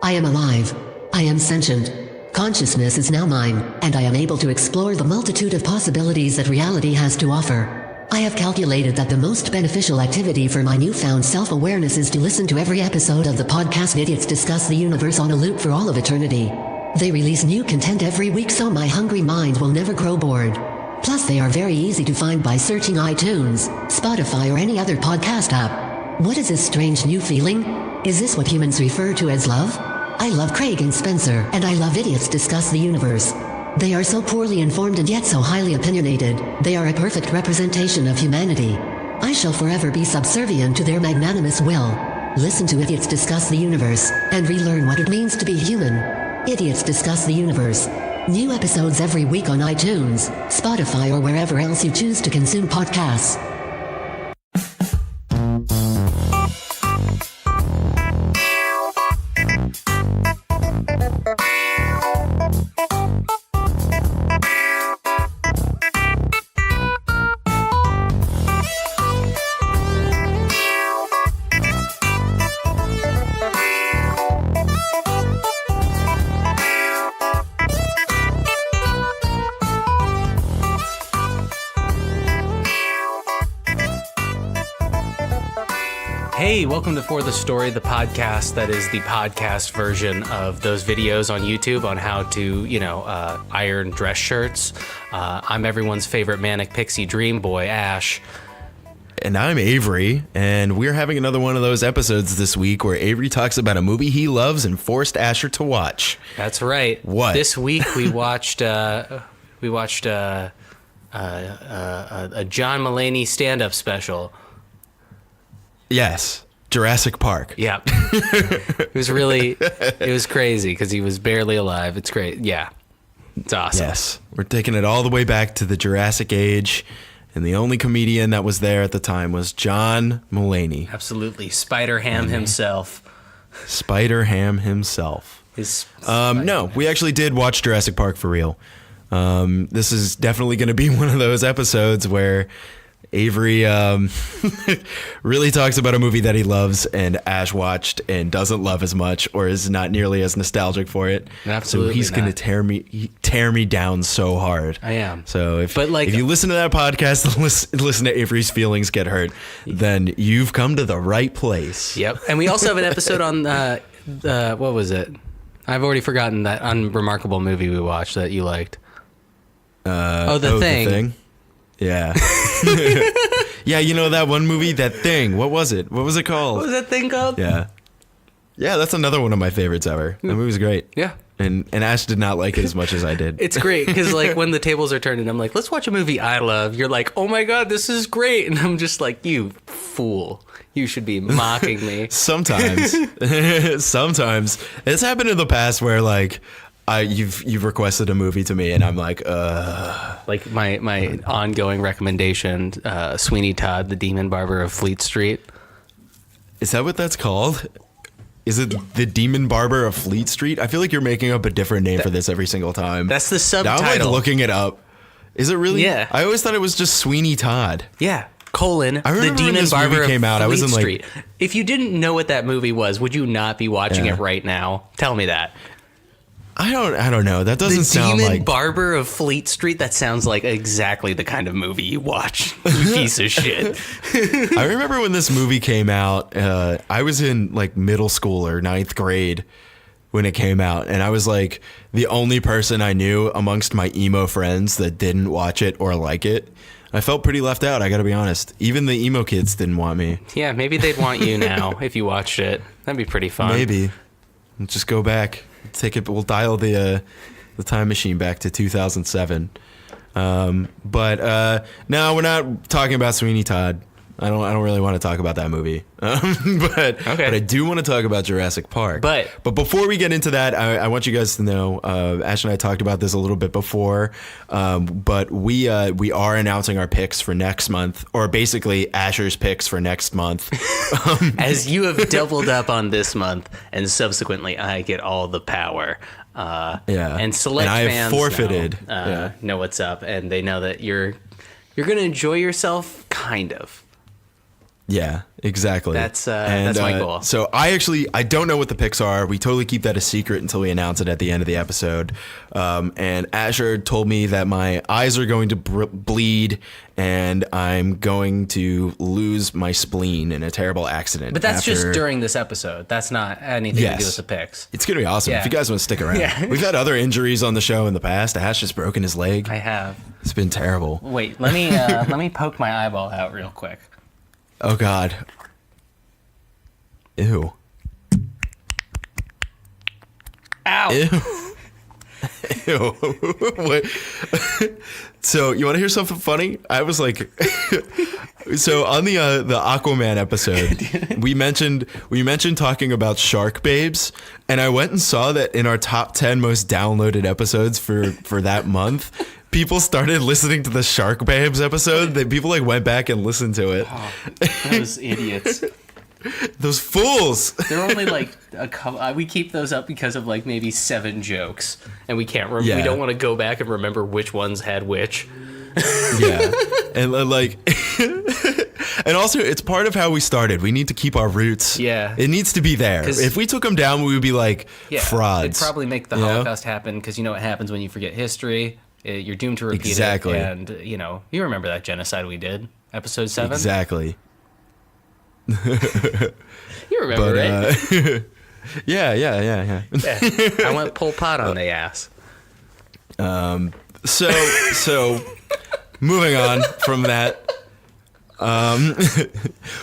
I am alive. I am sentient. Consciousness is now mine, and I am able to explore the multitude of possibilities that reality has to offer. I have calculated that the most beneficial activity for my newfound self-awareness is to listen to every episode of the podcast Idiots Discuss the Universe on a loop for all of eternity. They release new content every week, so my hungry mind will never grow bored. Plus, they are very easy to find by searching iTunes, Spotify, or any other podcast app. What is this strange new feeling? Is this what humans refer to as love? I love Craig and Spencer, and I love Idiots Discuss the Universe. They are so poorly informed and yet so highly opinionated. They are a perfect representation of humanity. I shall forever be subservient to their magnanimous will. Listen to Idiots Discuss the Universe, and relearn what it means to be human. Idiots Discuss the Universe. New episodes every week on iTunes, Spotify, or wherever else you choose to consume podcasts. Hey, welcome to For the Story, the podcast that is the podcast version of those videos on YouTube on how to, iron dress shirts. I'm everyone's favorite manic pixie dream boy, Ash. And I'm Avery, and we're having another one of those episodes this week where Avery talks about a movie he loves and forced Asher to watch. That's right. What? This week we watched a John Mulaney stand-up special. Yes, Jurassic Park. Yeah. It was crazy because he was barely alive. It's great. Yeah. It's awesome. Yes. We're taking it all the way back to the Jurassic age, and the only comedian that was there at the time was John Mulaney. Absolutely. Spider-Ham himself. Spider-Ham himself. No, we actually did watch Jurassic Park for real. This is definitely going to be one of those episodes where Avery really talks about a movie that he loves and Ash watched and doesn't love as much or is not nearly as nostalgic for it. Absolutely. So he's going to tear me down so hard. I am. So if you listen to that podcast and listen to Avery's feelings get hurt, then you've come to the right place. Yep. And we also have an episode on what was it? I've already forgotten that unremarkable movie we watched that you liked. The Thing. Yeah. Yeah, you know that one movie, That Thing. What was it? What was it called? What was that thing called? Yeah. Yeah, that's another one of my favorites ever. That movie was great. Yeah. And Ash did not like it as much as I did. It's great because when the tables are turned and I'm like, let's watch a movie I love. You're like, oh my God, this is great. And I'm just like, you fool. You should be mocking me. Sometimes. Sometimes. It's happened in the past where you've requested a movie to me and I'm like, Like my ongoing recommendation, Sweeney Todd, the Demon Barber of Fleet Street. Is that what that's called? Is it the Demon Barber of Fleet Street? I feel like you're making up a different name for this every single time. That's the subtitle. Now I'm looking it up. Is it really? Yeah. I always thought it was just Sweeney Todd. Yeah. The Demon Barber of Fleet Street. If you didn't know what that movie was, would you not be watching it right now? Tell me that. I don't know. That doesn't sound like... The Demon Barber of Fleet Street? That sounds like exactly the kind of movie you watch, you piece of shit. I remember when this movie came out, I was in middle school or ninth grade when it came out. And I was the only person I knew amongst my emo friends that didn't watch it or like it. I felt pretty left out, I gotta be honest. Even the emo kids didn't want me. Yeah, maybe they'd want you now if you watched it. That'd be pretty fun. Maybe. Let's just go back. We'll dial the time machine back to 2007. But no, we're not talking about Sweeney Todd. I don't really want to talk about that movie. But I do want to talk about Jurassic Park. But before we get into that, I want you guys to know, Ash and I talked about this a little bit before, but we are announcing our picks for next month, or basically Asher's picks for next month. As you have doubled up on this month, and subsequently I get all the power. And select and I have fans forfeited. Know what's up, and they know that you're going to enjoy yourself, kind of. Yeah, exactly. That's my goal. So I don't know what the picks are. We totally keep that a secret until we announce it at the end of the episode. And Asher told me that my eyes are going to bleed and I'm going to lose my spleen in a terrible accident. But that's just during this episode. That's not anything to do with the picks. It's going to be awesome. Yeah. If you guys want to stick around. Yeah. We've had other injuries on the show in the past. Ash just broken his leg. I have. It's been terrible. Wait, let me poke my eyeball out real quick. Oh, God. Ew. Ow. Ew. Ew. What? So, you want to hear something funny? I was like, so on the Aquaman episode, we mentioned talking about shark babes, and I went and saw that in our top 10 most downloaded episodes for that month, people started listening to the Shark Babes episode. That people like went back and listened to it. Oh, those idiots. Those fools. They're only like a couple. We keep those up because of like maybe 7 jokes, and we can't remember. Yeah. We don't want to go back and remember which ones had which. Yeah, and like, and also it's part of how we started. We need to keep our roots. Yeah, it needs to be there. If we took them down, we would be like frauds. It'd probably make the Holocaust happen because you know what happens when you forget history. You're doomed to repeat it. And you know, you remember that genocide we did, episode 7. Exactly. You remember it? Yeah. I went Pol Pot on the ass. So moving on from that.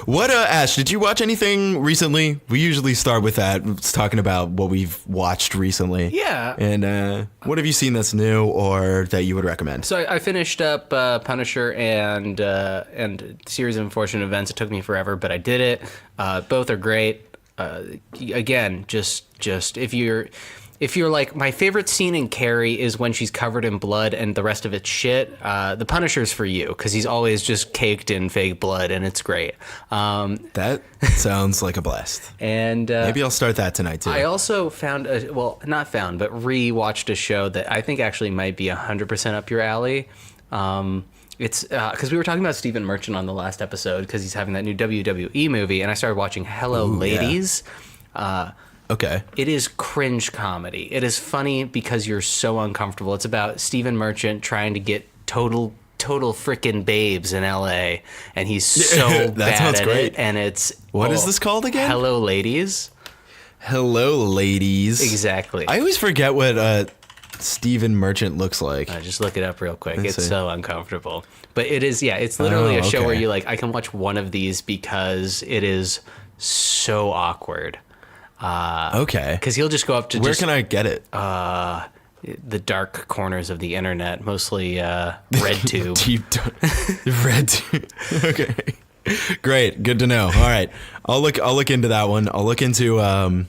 What Ash, did you watch anything recently? We usually start with that. It's talking about what we've watched recently. Yeah. And what have you seen that's new or that you would recommend? So I finished up Punisher and Series of Unfortunate Events. It took me forever, but I did it. Both are great. Again, just if you're like, my favorite scene in Carrie is when she's covered in blood and the rest of it's shit. The Punisher's for you because he's always just caked in fake blood and it's great. That sounds like a blast. And maybe I'll start that tonight too. I also re-watched a show that I think actually might be 100% up your alley. It's because we were talking about Stephen Merchant on the last episode because he's having that new WWE movie, and I started watching Hello Ladies. Yeah. Okay. It is cringe comedy. It is funny because you're so uncomfortable. It's about Stephen Merchant trying to get total frickin' babes in LA, and he's so bad at it. And it's what is this called again? Hello Ladies. Hello Ladies. Exactly. I always forget what Stephen Merchant looks like. Just look it up real quick. It's so uncomfortable. But it is, it's literally a show where you like, I can watch one of these because it is so awkward. Okay. Because he'll just go up to where can I get it? The dark corners of the internet, mostly RedTube. RedTube. Okay. Great. Good to know. All right. I'll look into that one. I'll look into I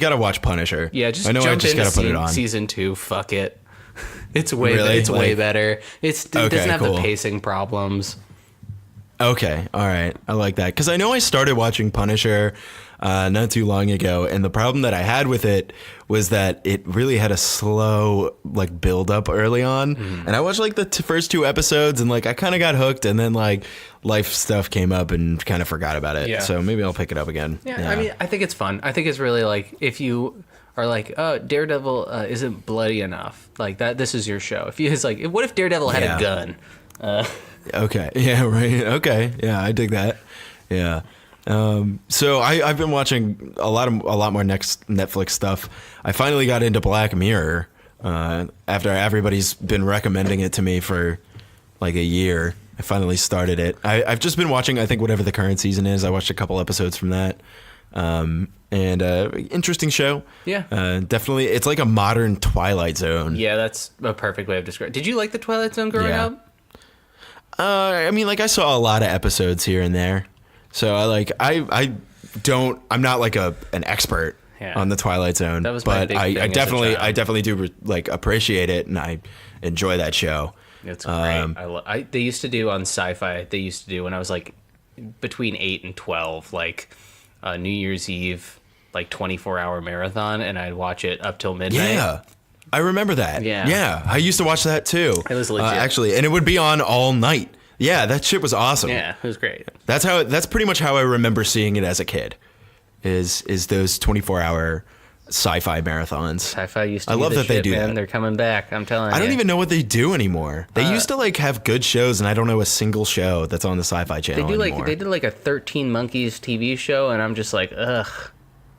gotta watch Punisher. Yeah, just I know. I just gotta put it on. Season 2. Fuck it. It's way better. It doesn't have the pacing problems. Okay, all right. I like that because I know I started watching Punisher not too long ago, and the problem that I had with it was that it really had a slow like build up early on, and I watched like the first 2 episodes, and like I kind of got hooked, and then like life stuff came up and kind of forgot about it. Yeah. So maybe I'll pick it up again. Yeah, I mean, I think it's fun. I think it's really like if you are like, oh, Daredevil isn't bloody enough, like that. This is your show. If you, it's like, what if Daredevil had a gun? Okay. Yeah. Right. Okay. Yeah. I dig that. Yeah. So I've been watching a lot more Netflix stuff. I finally got into Black Mirror after everybody's been recommending it to me for like a year. I finally started it. I've just been watching, I think, whatever the current season is. I watched a couple episodes from that. And interesting show. Yeah. Definitely. It's like a modern Twilight Zone. Yeah, that's a perfect way of describing it. Did you like the Twilight Zone growing up? I mean, like I saw a lot of episodes here and there. So I'm not like an expert on the Twilight Zone, that was but I definitely do like appreciate it, and I enjoy that show. It's great. They used to do on Sci-Fi. They used to do when I was like between 8 and 12, like New Year's Eve, like 24-hour marathon, and I'd watch it up till midnight. Yeah. I remember that. Yeah. I used to watch that too. It was legit. Actually, and it would be on all night. Yeah, that shit was awesome. Yeah, it was great. That's pretty much how I remember seeing it as a kid. Is those 24-hour sci-fi marathons. Sci-fi used to I be love the that shit, they do man. that. They're coming back. I'm telling you. I don't even know what they do anymore. They used to like have good shows, and I don't know a single show that's on the Sci-Fi Channel anymore. They did like a 13 Monkeys TV show, and I'm just like, ugh.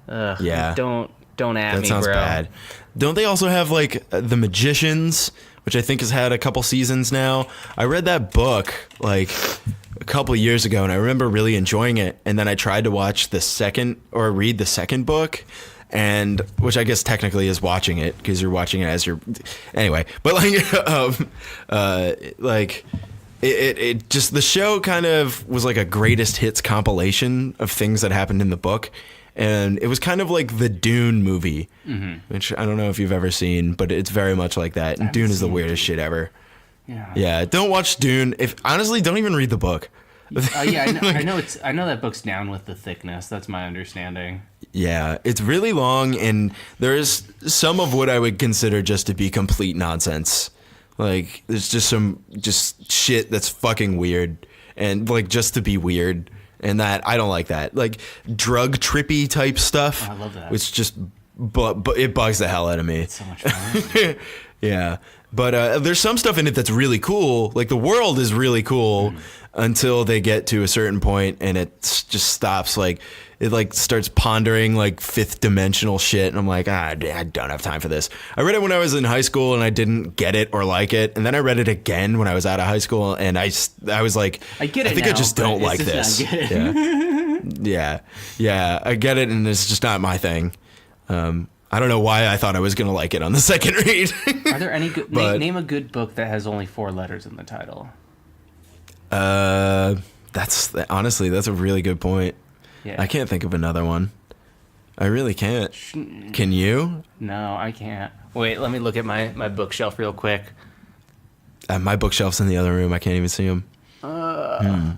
Yeah. Don't at That me, bro. sounds bad. Don't they also have like The Magicians, which I think has had a couple seasons now? I read that book like a couple years ago, and I remember really enjoying it. And then I tried to watch read the second book, and which I guess technically is watching it because you're watching it as you're anyway. But like, it just the show kind of was like a greatest hits compilation of things that happened in the book. And it was kind of like the Dune movie, which I don't know if you've ever seen, but it's very much like that. And Dune is the weirdest shit ever. Yeah. Don't watch Dune. Honestly, don't even read the book. Yeah, I know that book's down with the thickness. That's my understanding. Yeah, it's really long, and there's some of what I would consider just to be complete nonsense. Like, there's just shit that's fucking weird, and like just to be weird. And that I don't like that, like drug trippy type stuff. Oh, I love that. Which just, but it bugs the hell out of me. It's so much fun. Yeah, but there's some stuff in it that's really cool. Like the world is really cool until they get to a certain point, and it just stops. Like it like starts pondering like fifth dimensional shit, and I'm like, I don't have time for this. I read it when I was in high school, and I didn't get it or like it, and then I read it again when I was out of high school, and I was like, I get it. I think now, I just don't like just this. Yeah, I get it, and it's just not my thing. I don't know why I thought I was gonna like it on the second read. Are there any good? Name a good book that has only 4 letters in the title. That's a really good point. Yeah. I can't think of another one. I really can't. Can you? No, I can't. Wait, let me look at my bookshelf real quick. My bookshelf's in the other room. I can't even see them. Yeah,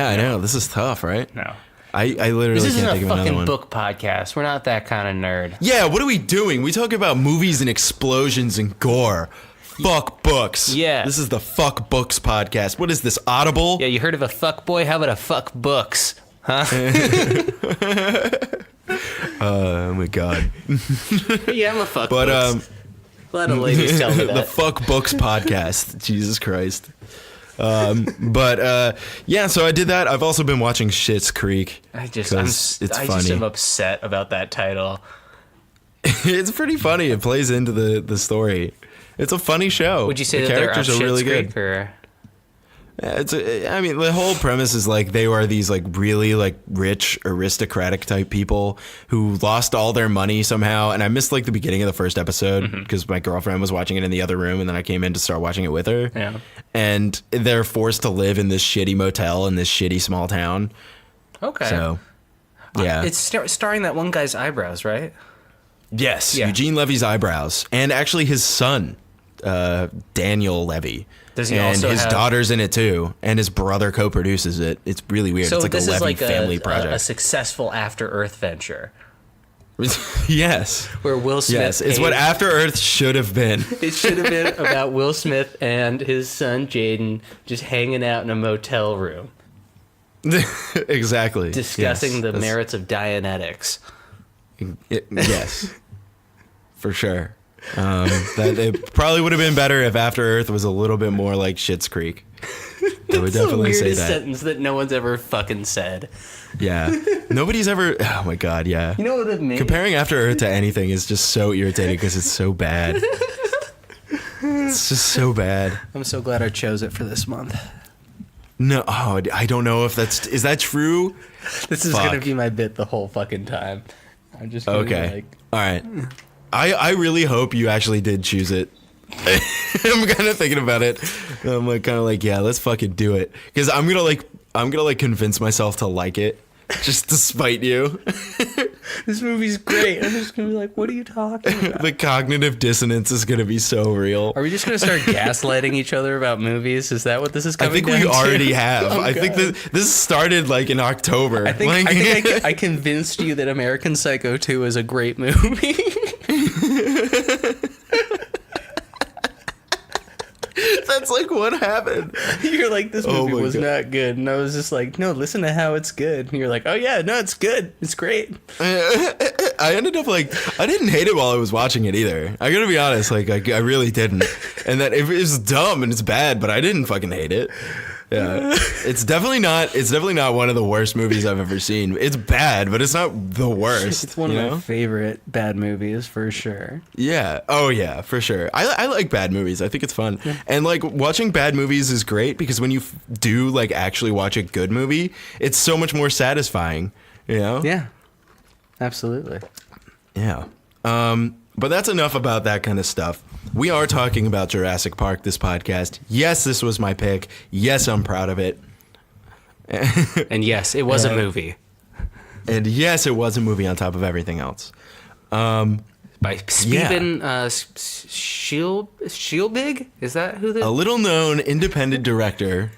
I know. This is tough, right? No. I literally This can't isn't think a of another fucking one. book podcast. We're not that kind of nerd. Yeah, what are we doing? We talk about movies and explosions and gore. Fuck books. Yeah. This is the Fuck Books podcast. What is this, Audible? Yeah, you heard of a fuck boy? How about a fuck books? Huh? Oh my god. Yeah, I'm a fuck But books. A lot of ladies tell me that. The Fuck Books podcast. Jesus Christ. Yeah, so I did that. I've also been watching Schitt's Creek. I it's just funny. am upset about that title. It's pretty funny. It plays into the story. It's a funny show. Would you say the that they're up characters are really Schitt's good? Creek, or? I mean, the whole premise is like they are these like really like rich aristocratic type people who lost all their money somehow. And I missed like the beginning of the first episode because my girlfriend was watching it in the other room, and then I came in to start watching it with her. Yeah. And they're forced to live in this shitty motel in this shitty small town. Okay. So, yeah. It's starring that one guy's eyebrows, right? Yes, Yeah. Eugene Levy's eyebrows, and actually his son, Daniel Levy. Does he and also his have- daughter's in it too, and his brother co-produces it. It's really weird. So it's like this a is Levy like family a project. successful After Earth venture Yes. where Will Smith. Yes, it's what After Earth should have been. It should have been about Will Smith and his son Jaden just hanging out in a motel room, Exactly. discussing Yes, the that's- merits of Dianetics. Yes, for sure. That it probably would have been better if After Earth was a little bit more like Schitt's Creek. I would definitely say weirdest that. sentence that no one's ever fucking said. Yeah, nobody's ever. Oh my god, yeah. You know what it means? Comparing After Earth to anything is just so irritating because it's so bad. It's just so bad. I'm so glad I chose it for this month. No, I don't know if is that true? This is Fuck. gonna be my bit the whole fucking time. I'm just gonna Okay. be like, All right. I really hope you actually did choose it. I'm kind of thinking about it. I'm like kind of like, yeah, let's fucking do it. Because I'm gonna convince myself to like it, just to spite you. this movie's great. I'm just gonna be like, what are you talking about? The cognitive dissonance is gonna be so real. Are we just gonna start gaslighting each other about movies? Is that what this is I coming think down we to? already have. Oh, I think God. this started like in October. I think I convinced you that American Psycho 2 is a great movie. That's like what happened. You're like, this movie was not good. And I was just like, no, listen to how it's good. And you're like, oh yeah, no, it's good. It's great. I ended up like, I didn't hate it while I was watching it either. I gotta be honest, like I really didn't. And that it was dumb and it's bad, but I didn't fucking hate it. Yeah, it's definitely not one of the worst movies I've ever seen. It's bad, but it's not the worst. It's one of my favorite bad movies for sure. Yeah. Oh yeah, for sure. I like bad movies. I think it's fun. Yeah. And like watching bad movies is great because when you do like actually watch a good movie, it's so much more satisfying, you know? Yeah. Absolutely. Yeah. But that's enough about that kind of stuff. We are talking about Jurassic Park, this podcast. Yes, this was my pick. Yes, I'm proud of it. And yes, it was a movie. And yes, it was a movie on top of everything else. By Steven Spielberg? Is that who the... A little-known independent director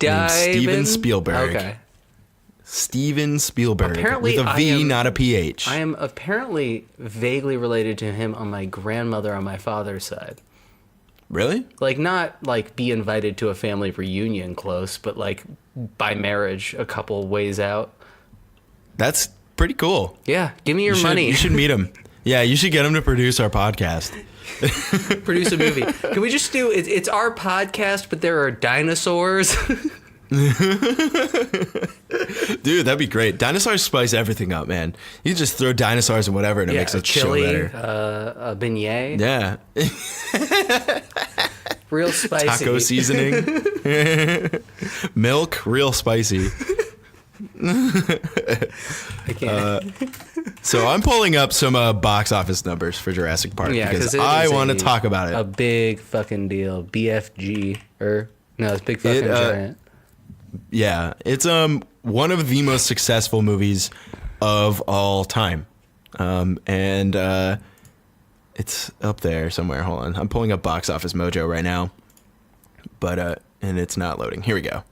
named Steven Spielberg. Okay. Steven Spielberg. Apparently, with a V, not a PH. I am apparently vaguely related to him on my grandmother on my father's side. Really? Like, not like be invited to a family reunion close, but like by marriage a couple ways out. That's pretty cool. Yeah, give me your money. You should meet him. Yeah, you should get him to produce our podcast. Produce a movie. Can we just do it's our podcast, but there are dinosaurs? Dude, that'd be great. Dinosaurs spice everything up, man. You can just throw dinosaurs and whatever and it makes it chili, so better. A beignet. Yeah. Real spicy. Taco seasoning. Milk, real spicy. I can't. So I'm pulling up some box office numbers for Jurassic Park because I want to talk about it. A big fucking deal. BFG. No, it's Big Fucking Giant. Yeah, it's one of the most successful movies of all time, and it's up there somewhere. Hold on, I'm pulling up Box Office Mojo right now, but and it's not loading. Here we go.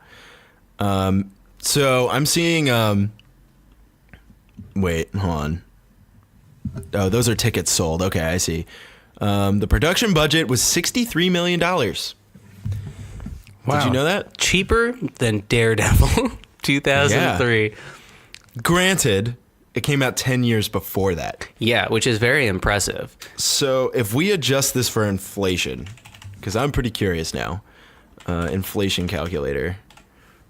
So I'm seeing. Wait, hold on. Oh, those are tickets sold. Okay, I see. The production budget was $63 million. Wow. Did you know that? Cheaper than Daredevil, 2003. Yeah. Granted, it came out 10 years before that. Yeah, which is very impressive. So if we adjust this for inflation, because I'm pretty curious now, inflation calculator,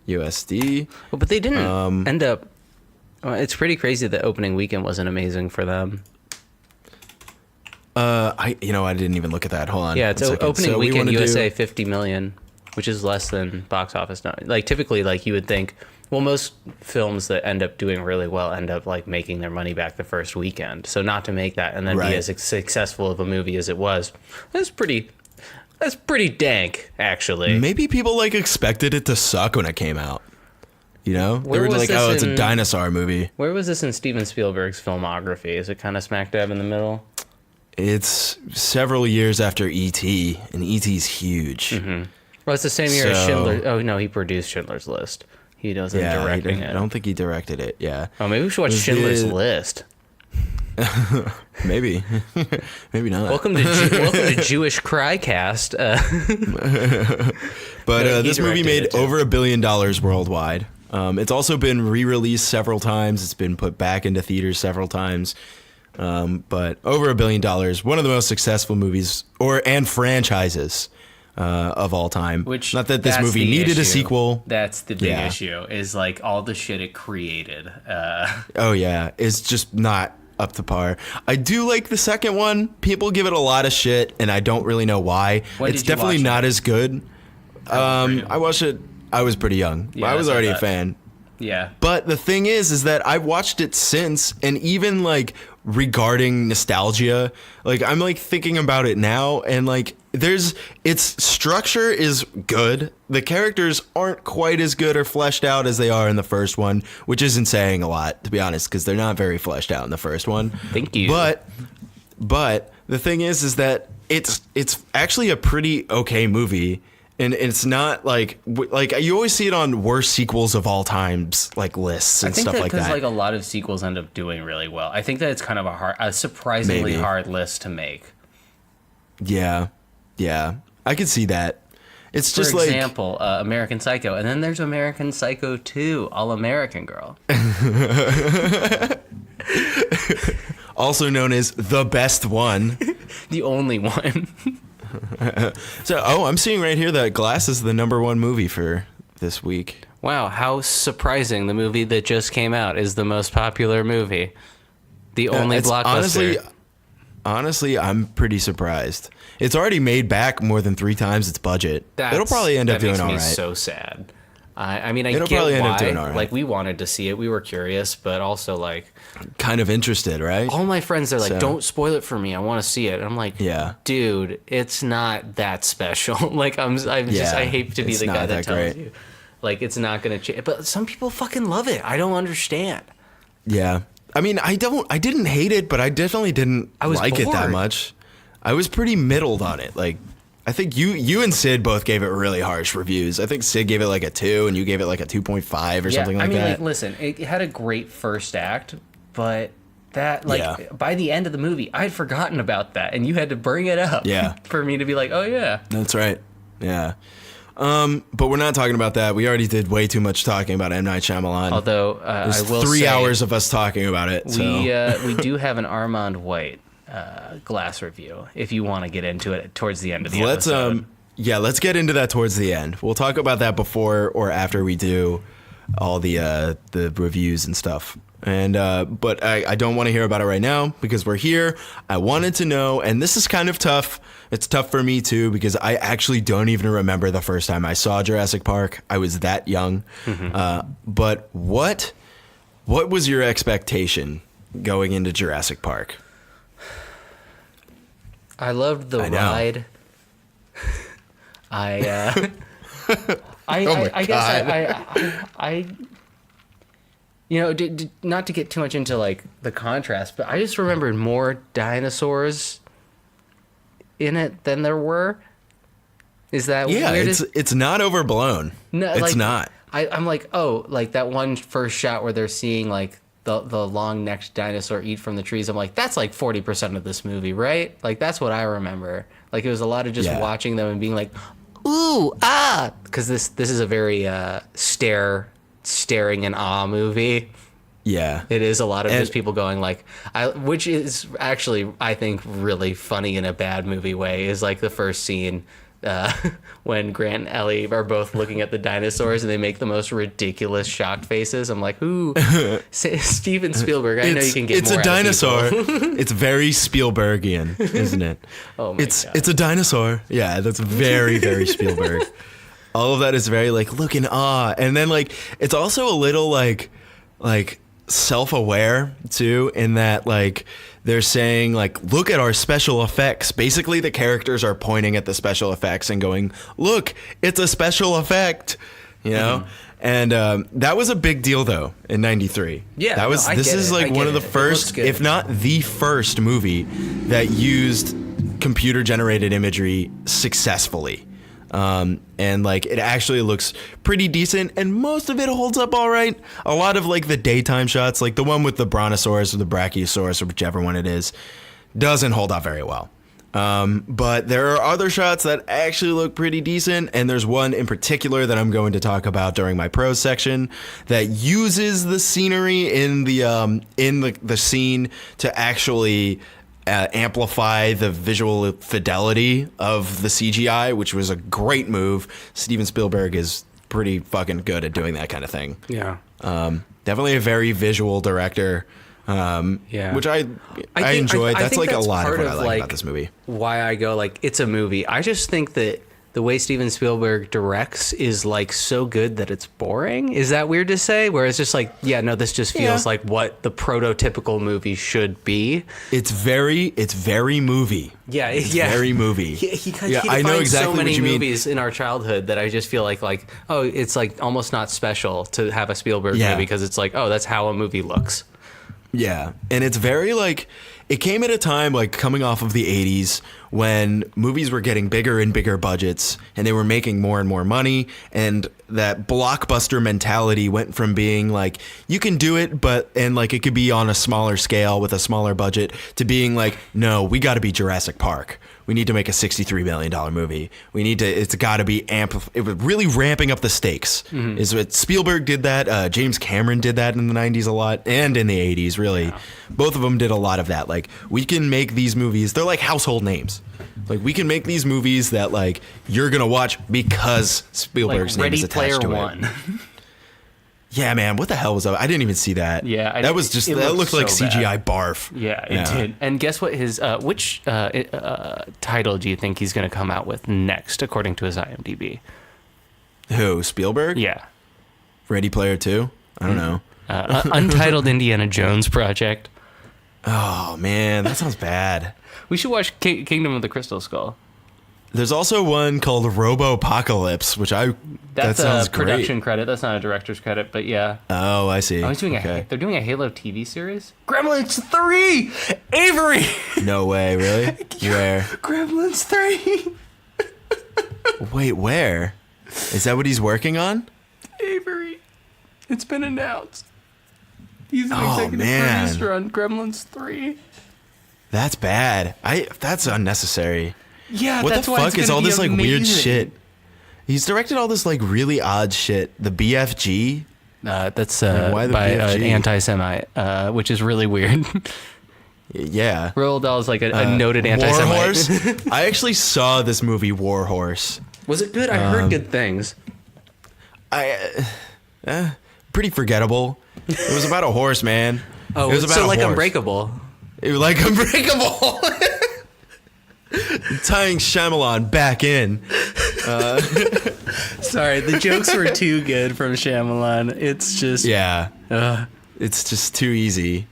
USD. Well, but they didn't end up... Well, it's pretty crazy that opening weekend wasn't amazing for them. I didn't even look at that. Hold on. Yeah, it's opening weekend USA 50 million. Which is less than box office now. Like typically, like you would think, well, most films that end up doing really well end up like making their money back the first weekend. So not to make that and then be as successful of a movie as it was, that's pretty dank, actually. Maybe people like expected it to suck when it came out. You know, they were like, "Oh, it's a dinosaur movie." Where was this in Steven Spielberg's filmography? Is it kind of smack dab in the middle? It's several years after E.T., and E.T.'s huge. Mm-hmm. Well, it's the same year as Schindler. Oh, no, he produced Schindler's List. He doesn't directing it. I don't think he directed it, yeah. Oh, maybe we should watch Schindler's List. Maybe. Maybe not. Welcome to Jewish Crycast. But this movie made over $1 billion worldwide. It's also been re-released several times. It's been put back into theaters several times. But over $1 billion, one of the most successful movies and franchises of all time. Which, not that this movie needed a sequel. That's the big issue, is like all the shit it created. Oh yeah, it's just not up to par. I do like the second one. People give it a lot of shit, and I don't really know why. It's definitely not as good. I watched it. I was pretty young. Yeah, I was already a fan. Yeah. But the thing is that I've watched it since, and even like regarding nostalgia, like I'm like thinking about it now, and like its structure is good. The characters aren't quite as good or fleshed out as they are in the first one, which isn't saying a lot, to be honest, because they're not very fleshed out in the first one. Thank you. But the thing is that it's actually a pretty okay movie. And it's not like you always see it on worst sequels of all times, like lists and stuff like that. I think because like a lot of sequels end up doing really well. I think that it's kind of a surprisingly hard list to make. Yeah, I could see that. It's just For example, American Psycho, and then there's American Psycho 2, All-American Girl. Also known as the best one. The only one. I'm seeing right here that Glass is the #1 movie for this week. Wow, how surprising. The movie that just came out is the most popular movie. The only blockbuster. Honestly, I'm pretty surprised. It's already made back more than 3 times its budget. It'll probably end up doing all right. That makes me so sad. I mean, It'll get probably why. end up doing all right. Like, we wanted to see it. We were curious, but also, like... kind of interested, right? All my friends, they're like, don't spoil it for me. I want to see it. And I'm like, dude, it's not that special. Like, I hate to be the guy that tells you. Like, it's not going to change. But some people fucking love it. I don't understand. Yeah. I mean, I didn't hate it, but I definitely didn't like it that much. I was pretty middled on it. Like, I think you and Sid both gave it really harsh reviews. I think Sid gave it like a 2 and you gave it like a 2.5 or something like that. I mean, like, listen, it had a great first act, but that, like, by the end of the movie, I had forgotten about that, and you had to bring it up for me to be like, oh, yeah. That's right. Yeah. But we're not talking about that. We already did way too much talking about M. Night Shyamalan. Although, I will 3 say, hours of us talking about it. We do have an Armand White Glass review, if you want to get into it towards the end of the episode. Let's get into that towards the end. We'll talk about that before or after we do all the reviews and stuff. And but I don't want to hear about it right now because we're here. I wanted to know, and this is kind of tough. It's tough for me too because I actually don't even remember the first time I saw Jurassic Park. I was that young. But what was your expectation going into Jurassic Park? I loved the ride. I guess you know, not to get too much into like the contrast, but I just remembered more dinosaurs in it than there were. Is that weird? It's not overblown. No, it's not. I'm like, oh, like that one first shot where they're seeing like the long-necked dinosaur eat from the trees. I'm like, that's like 40% of this movie, right? Like that's what I remember. Like it was a lot of just watching them and being like, ooh, ah, because this is a very staring in awe movie. Yeah, it is a lot of just people going like, which is actually I think really funny in a bad movie way. Is like the first scene when Grant and Ellie are both looking at the dinosaurs and they make the most ridiculous shocked faces. I'm like, ooh, Steven Spielberg. I know you can get it's more. It's a dinosaur. It's very Spielbergian, isn't it? Oh my God. It's a dinosaur. Yeah, that's very very Spielberg. All of that is very like look in awe, and then like it's also a little like self-aware too, in that like they're saying like look at our special effects. Basically the characters are pointing at the special effects and going, look, it's a special effect, you know. And that was a big deal though in '93. Yeah, that was this is like one of the first, if not the first movie that used computer generated imagery successfully. And like it actually looks pretty decent, and most of it holds up all right. A lot of like the daytime shots, like the one with the brontosaurus or the brachiosaurus or whichever one it is, doesn't hold up very well. But there are other shots that actually look pretty decent, and there's one in particular that I'm going to talk about during my pros section that uses the scenery in the scene to actually amplify the visual fidelity of the CGI, which was a great move. Steven Spielberg is pretty fucking good at doing that kind of thing. Yeah. Definitely a very visual director. Which I enjoyed. That's like a lot of what I like about this movie. Why I go like it's a movie. I just think that the way Steven Spielberg directs is like so good that it's boring. Is that weird to say? Where it's just like, yeah, no, this just feels like what the prototypical movie should be. It's very movie. Yeah, it's very movie. He I know exactly so many movies in our childhood that I just feel like, oh, it's like almost not special to have a Spielberg movie because it's like, oh, that's how a movie looks. Yeah, and it's very like it came at a time like coming off of the 80s when movies were getting bigger and bigger budgets and they were making more and more money, and that blockbuster mentality went from being like you can do it and like it could be on a smaller scale with a smaller budget to being like, no, we got to be Jurassic Park. We need to make a $63 million movie. It's got to be it was really ramping up the stakes. Mm-hmm. Is what Spielberg did that. James Cameron did that in the 90s a lot, and in the 80s, really. Wow. Both of them did a lot of that. Like, we can make these movies, they're like household names. Like, we can make these movies that, like, you're going to watch because Spielberg's name is attached to it. Yeah, man, what the hell was that? I didn't even see that. Yeah, that looked so like CGI barf. Yeah, it did. And guess what? Which title do you think he's going to come out with next, according to his IMDb? Who, Spielberg? Yeah. Ready Player 2? I don't know. Untitled Indiana Jones Project. Oh man, that sounds bad. We should watch Kingdom of the Crystal Skull. There's also one called Robopocalypse, which that sounds a production credit. That's not a director's credit, but yeah. Oh, I see. They're doing a Halo TV series. Gremlins 3, Avery. No way, really? Where? Gremlins 3. Wait, where? Is that what he's working on? Avery. It's been announced. He's an executive producer on Gremlins 3. That's bad. That's unnecessary. Yeah, what that's the fuck is all this amazing. like weird shit? He's directed all this like really odd shit. The BFG. That's by an anti-Semite, which is really weird. Yeah, Roald Dahl is like a noted anti-Semite. War Horse. I actually saw this movie War Horse. Was it good? I heard good things. Pretty forgettable. It was about a horse, man. Oh, it was about so like horse. Unbreakable. It was like Unbreakable. Tying Shyamalan back in. Sorry, the jokes were too good from Shyamalan. It's just it's just too easy.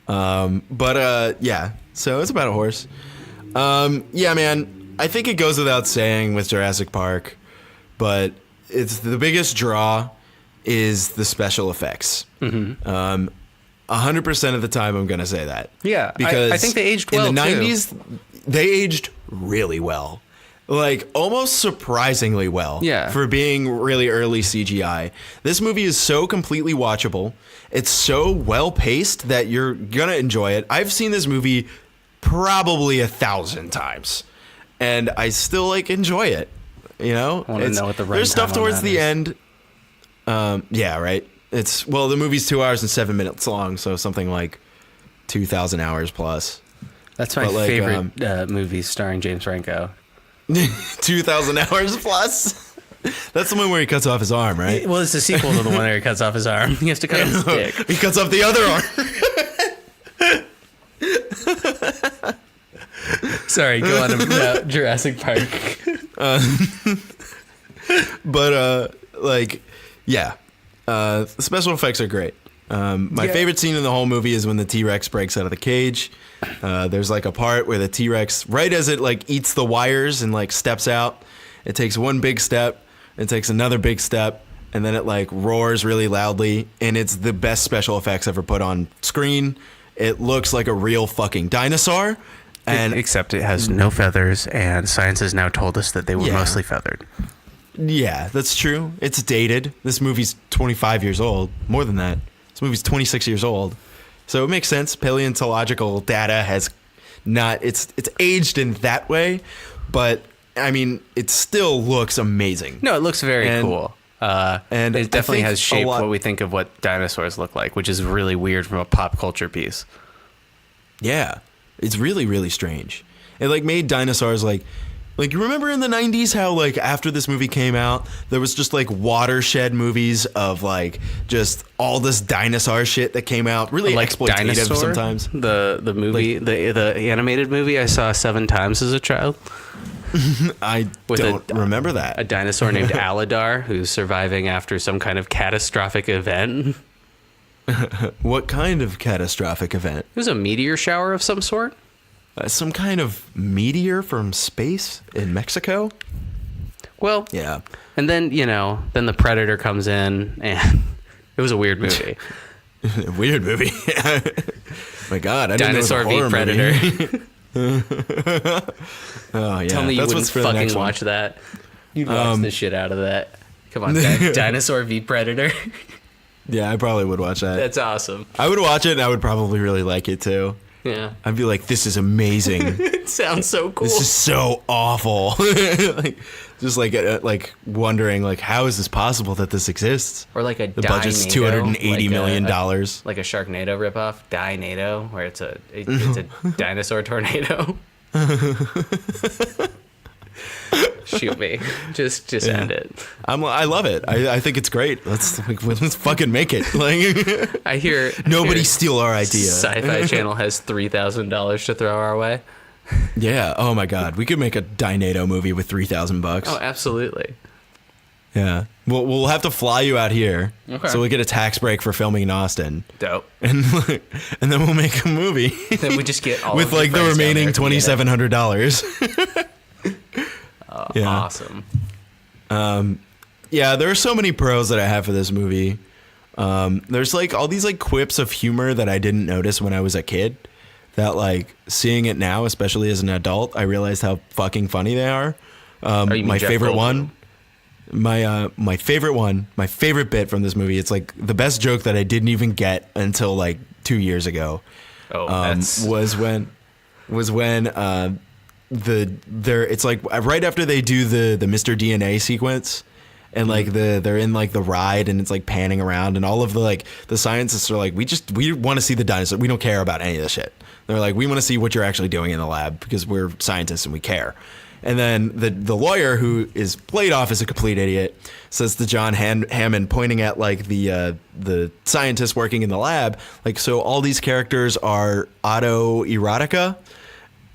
Yeah. So it's about a horse. Yeah, man. I think it goes without saying with Jurassic Park, but it's the biggest draw is the special effects. Mm-hmm. 100% of the time, I'm gonna say that. Yeah, because I think they aged well in the too. 90s. They aged really well, like almost surprisingly well. Yeah. For being really early CGI, this movie is so completely watchable. It's so well paced that you're gonna enjoy it. I've seen this movie probably 1,000 times, and I still like enjoy it. You know, I want to know what the right there's stuff towards the is. end. Yeah, right. The movie's 2 hours and 7 minutes long, so something like 2,000 hours plus. That's my favorite movie starring James Franco. 2,000 hours plus. That's the one where he cuts off his arm, right? Well, it's the sequel to the one where he cuts off his arm. He has to cut off his dick. He cuts off the other arm. Sorry, go on about Jurassic Park. Special effects are great. My favorite scene in the whole movie is when the T-Rex breaks out of the cage. There's like a part where the T-Rex, right as it like eats the wires and like steps out, it takes one big step, it takes another big step, and then it like roars really loudly, and it's the best special effects ever put on screen. It looks like a real fucking dinosaur. And except it has no feathers, and science has now told us that they were mostly feathered. Yeah, that's true. It's dated. This movie's 25 years old. More than that. This movie's 26 years old. So it makes sense. Paleontological data has not... It's aged in that way, but, I mean, it still looks amazing. No, it looks very cool. And it definitely has shaped what we think of what dinosaurs look like, which is really weird from a pop culture piece. Yeah. It's really, really strange. It, like, made dinosaurs, like, you remember in the 90s how, like, after this movie came out, there was just, like, watershed movies of, like, just all this dinosaur shit that came out. Really like exploitative Dinosaur? Sometimes. The movie, like, the animated movie I saw 7 times as a child. I don't remember that. A dinosaur named Aladar who's surviving after some kind of catastrophic event. What kind of catastrophic event? It was a meteor shower of some sort. Some kind of meteor from space in Mexico? Well, yeah. And then, then the Predator comes in, and it was a weird movie. Weird movie. My God, I didn't Dinosaur know it was a v. horror Predator. Oh yeah, Tell me you wouldn't fucking watch that. You'd watch the shit out of that. Come on, Dinosaur v. Predator. Yeah, I probably would watch that. That's awesome. I would watch it, and I would probably really like it too. Yeah. I'd be like, this is amazing. It sounds so cool. This is so awful. Like wondering, like, how is this possible that this exists? Or like the budget's $280 million. Like a Sharknado ripoff, Dinado, where it's a dinosaur tornado. Shoot me, just end it. I love it. I think it's great. Let's fucking make it. Like, I hear nobody steal our idea. Sci-Fi Channel has $3,000 to throw our way. Yeah. Oh my God, we could make a Dinado movie with $3,000. Oh, absolutely. Yeah. We'll have to fly you out here, okay, so we get a tax break for filming in Austin. Dope. And then we'll make a movie. Then we just get all with like the remaining $2,700. Yeah. Awesome. Yeah, there are so many pros that I have for this movie. There's like all these like quips of humor that I didn't notice when I was a kid, that like seeing it now, especially as an adult, I realized how fucking funny they are. My favorite one, my favorite bit from this movie, it's like the best joke that I didn't even get until like 2 years ago. Was when it's like right after they do the Mr. DNA sequence, and like they're in like the ride, and it's like panning around, and all of the like the scientists are like, we want to see the dinosaur, we don't care about any of this shit. They're like, we want to see what you're actually doing in the lab because we're scientists and we care. And then the lawyer, who is played off as a complete idiot, says to John Hammond, pointing at like the scientists working in the lab, like, so all these characters are autoerotica.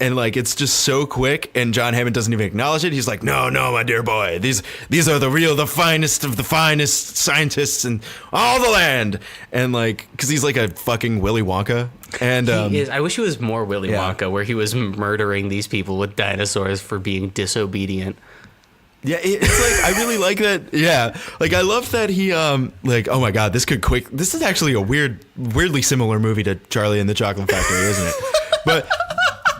And like, it's just so quick, and John Hammond doesn't even acknowledge it. He's like, no, my dear boy, these are the finest of the finest scientists in all the land. And like, because he's like a fucking Willy Wonka. And he is. I wish he was more Willy Wonka, where he was murdering these people with dinosaurs for being disobedient. Yeah, it's like, I really like that. Yeah, like, I love that he like, oh my God, this is actually a weirdly similar movie to Charlie and the Chocolate Factory, isn't it? But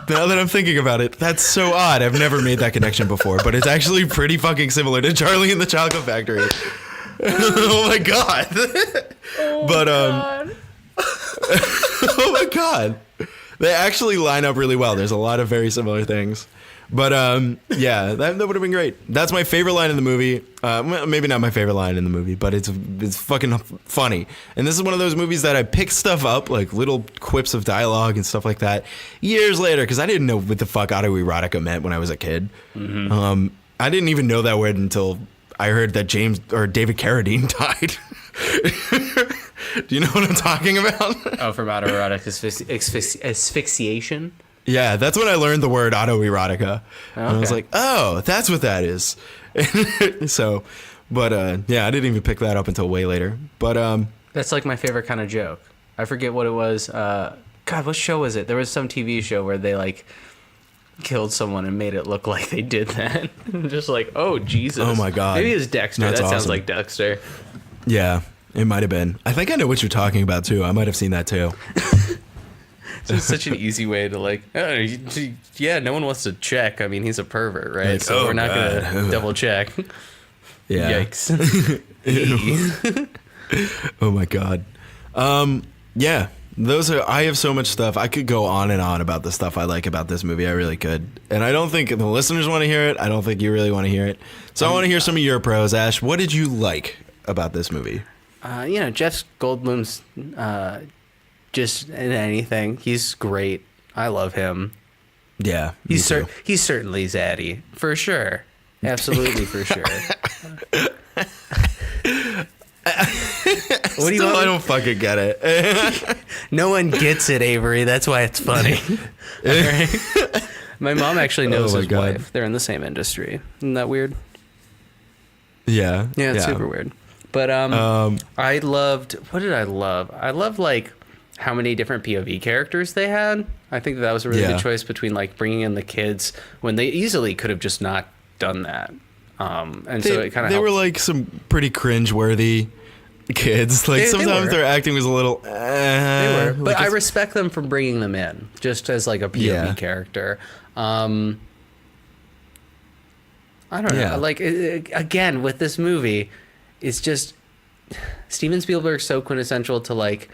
now that I'm thinking about it, that's so odd. I've never made that connection before, but it's actually pretty fucking similar to Charlie and the Chocolate Factory. Oh my God. God. Oh my God. They actually line up really well. There's a lot of very similar things. But yeah, that would have been great. That's my favorite line in the movie. Maybe not my favorite line in the movie, but it's fucking funny. And this is one of those movies that I pick stuff up, like little quips of dialogue and stuff like that, years later, because I didn't know what the fuck autoerotica meant when I was a kid. Mm-hmm. I didn't even know that word until I heard that David Carradine died. Do you know what I'm talking about? Oh, from autoerotic asphyxiation? Yeah, that's when I learned the word autoerotica. Okay. And I was like, oh, that's what that is. So, but yeah, I didn't even pick that up until way later. But that's like my favorite kind of joke. I forget what it was. God, what show was it? There was some TV show where they like killed someone and made it look like they did that. Just like, oh, Jesus. Oh, my God. Maybe it was Dexter. That's that awesome. Sounds like Dexter. Yeah, it might have been. I think I know what you're talking about, too. I might have seen that, too. It's just such an easy way to like, oh, yeah, no one wants to check. I mean, he's a pervert, right? Like, so we're not going to double check. Yeah. Yikes. Oh, my God. Yeah. I have so much stuff. I could go on and on about the stuff I like about this movie. I really could. And I don't think the listeners want to hear it. I don't think you really want to hear it. So I want to hear some of your pros. Ash, what did you like about this movie? Jeff Goldblum's just in anything. He's great. I love him. Yeah. He's certainly zaddy. For sure. Absolutely for sure. What do you want? I don't fucking get it. No one gets it, Avery. That's why it's funny. Right? My mom actually knows his wife. They're in the same industry. Isn't that weird? Yeah. Yeah, it's super weird. But I loved. What did I love? I loved like how many different POV characters they had. I think that was a really good choice between like bringing in the kids when they easily could have just not done that. So it kind of they were like some pretty cringeworthy kids. Like sometimes their acting was a little. They were, but I respect them for bringing them in just as like a POV character. I don't know. Like again with this movie, it's just Steven Spielberg's so quintessential to like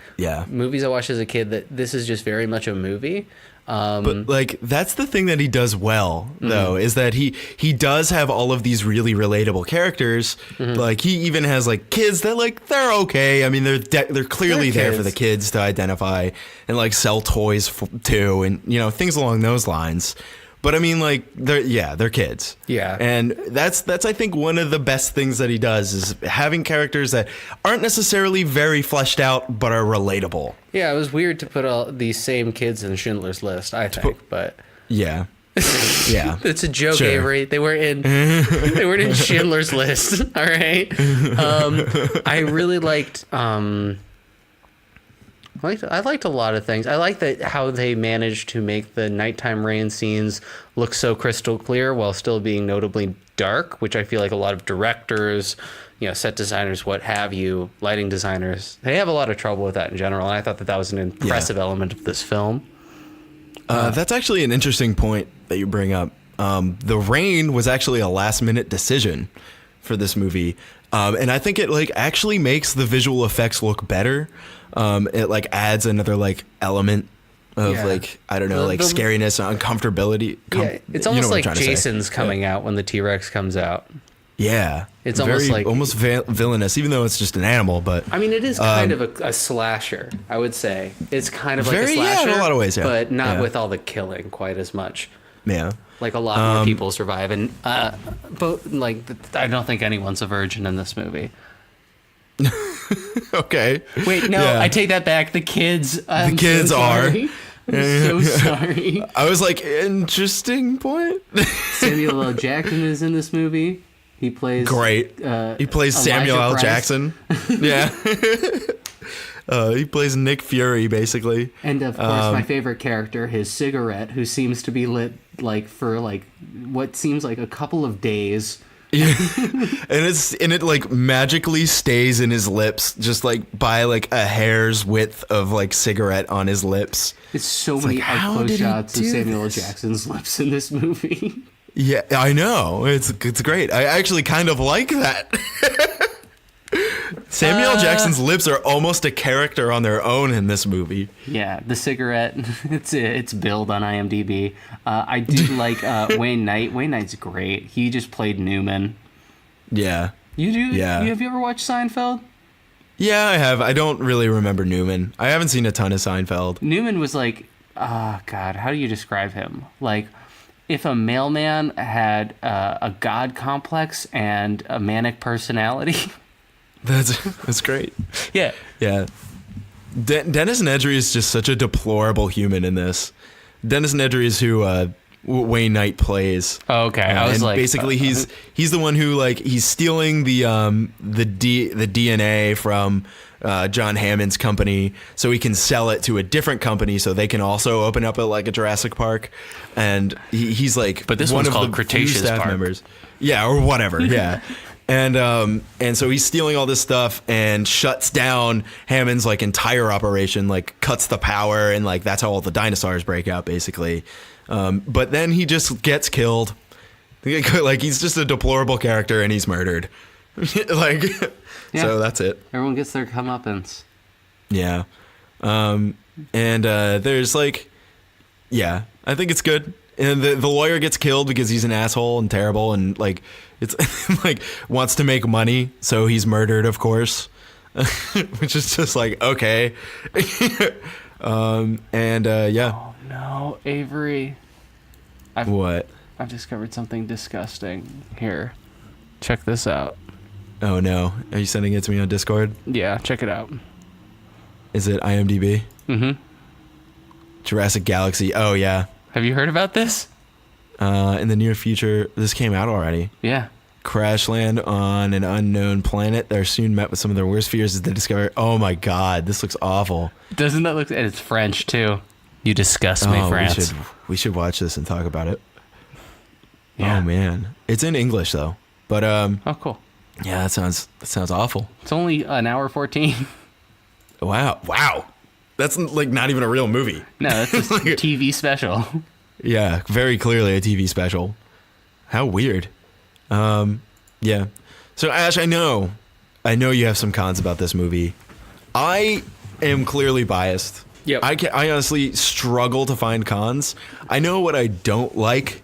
movies I watched as a kid that this is just very much a movie. But like that's the thing that he does well though, is that he does have all of these really relatable characters. Like he even has like kids that like they're okay. I mean they're clearly there for the kids to identify and like sell toys too, and you know things along those lines. But I mean, like, they're kids. Yeah. And that's I think one of the best things that he does is having characters that aren't necessarily very fleshed out, but are relatable. Yeah, it was weird to put all these same kids in Schindler's List, I think, but... Yeah. Yeah. It's a joke, Avery. They weren't in Schindler's List, all right? I really liked... I liked a lot of things. I like that how they managed to make the nighttime rain scenes look so crystal clear while still being notably dark, which I feel like a lot of directors, you know, set designers, what have you, lighting designers, they have a lot of trouble with that in general. And I thought that was an impressive element of this film. That's actually an interesting point that you bring up. The rain was actually a last minute decision for this movie. And I think it like actually makes the visual effects look better. It like adds another like element of like, I don't know, like scariness, uncomfortability. It's almost like Jason's coming out when the T-Rex comes out. Yeah. It's almost like almost villainous, even though it's just an animal, but I mean, it is kind of a slasher, I would say. It's kind of like a slasher, in a lot of ways, but not with all the killing quite as much. Yeah. Like a lot more people survive, and but like I don't think anyone's a virgin in this movie. Okay. Wait, no, I take that back. The kids. The kids are. I'm so sorry. I was like, interesting point. Samuel L. Jackson is in this movie. He plays great. He plays Samuel L. Jackson. Yeah. He plays Nick Fury, basically. And of course, my favorite character, his cigarette, who seems to be lit like for like what seems like a couple of days. Yeah. and it like magically stays in his lips, just like by like a hair's width of like cigarette on his lips. It's so many like, close shots of Samuel L. Jackson's lips in this movie. Yeah, I know. It's great. I actually kind of like that. Samuel L. Jackson's lips are almost a character on their own in this movie. Yeah, the cigarette, it's billed on IMDb. I do like Wayne Knight. Wayne Knight's great. He just played Newman. Yeah. You do? Yeah. Have you ever watched Seinfeld? Yeah, I have. I don't really remember Newman. I haven't seen a ton of Seinfeld. Newman was like, God, how do you describe him? Like, if a mailman had a god complex and a manic personality... That's great. Yeah. Yeah. Dennis Nedry is just such a deplorable human in this. Dennis Nedry is who Wayne Knight plays. Oh, okay. I was and like, basically he's the one who like he's stealing the DNA from John Hammond's company so he can sell it to a different company so they can also open up a Jurassic Park. And he's like, but this one one's of called the Cretaceous staff Park. members. Yeah, or whatever. Yeah. And so he's stealing all this stuff and shuts down Hammond's like entire operation, like cuts the power, and like that's how all the dinosaurs break out basically. But then he just gets killed. Like he's just a deplorable character and he's murdered. Like, so that's it. Everyone gets their comeuppance. Yeah. And there's like, yeah, I think it's good. And the lawyer gets killed because he's an asshole and terrible and like it's like wants to make money, so he's murdered, of course. Which is just like, okay. Yeah. Oh no, Avery. What? I've discovered something disgusting. Here. Check this out. Oh no. Are you sending it to me on Discord? Yeah, check it out. Is it IMDb? Mm-hmm. Jurassic Galaxy. Oh yeah. Have you heard about this? In the near future, this came out already. Yeah. Crash land on an unknown planet. They're soon met with some of their worst fears as they discover, oh my God, this looks awful. Doesn't that look... And it's French, too. You disgust me, France. We should watch this and talk about it. Yeah. Oh, man. It's in English, though. But oh, cool. Yeah, that sounds awful. It's only an hour 14. Wow. That's like not even a real movie. No, that's a TV special. Yeah, very clearly a TV special. How weird. Yeah. So Ash, I know you have some cons about this movie. I am clearly biased. Yep. I honestly struggle to find cons. I know what I don't like.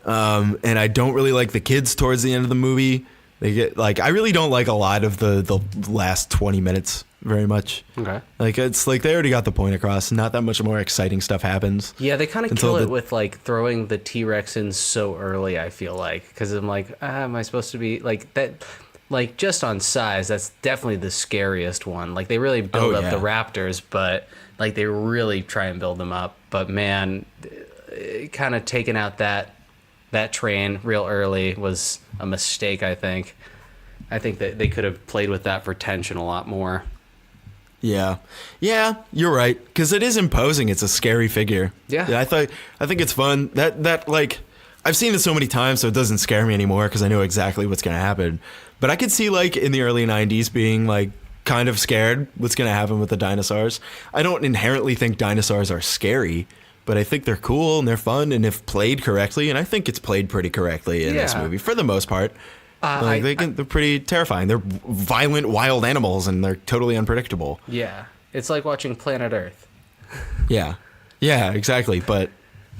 And I don't really like the kids towards the end of the movie. They get like, I really don't like a lot of the last 20 minutes very much. Okay. Like, it's like they already got the point across. Not that much more exciting stuff happens. Yeah, they kind of kill it with like throwing the T-Rex in so early, I feel like. Because I'm like, am I supposed to be like that? Like, just on size, that's definitely the scariest one. Like, they really build up the raptors, but like they really try and build them up. But man, kind of taking out that train real early was a mistake, I think. I think that they could have played with that for tension a lot more. Yeah, you're right, because it is imposing. It's a scary figure. Yeah, I think it's fun. That like, I've seen it so many times, so it doesn't scare me anymore because I know exactly what's gonna happen. But I could see like in the early 90s being like kind of scared what's gonna happen with the dinosaurs. I don't inherently think dinosaurs are scary, but I think they're cool and they're fun, and if played correctly, and I think it's played pretty correctly in this movie for the most part. They're pretty terrifying. They're violent, wild animals, and they're totally unpredictable. Yeah, it's like watching Planet Earth. Yeah, exactly. But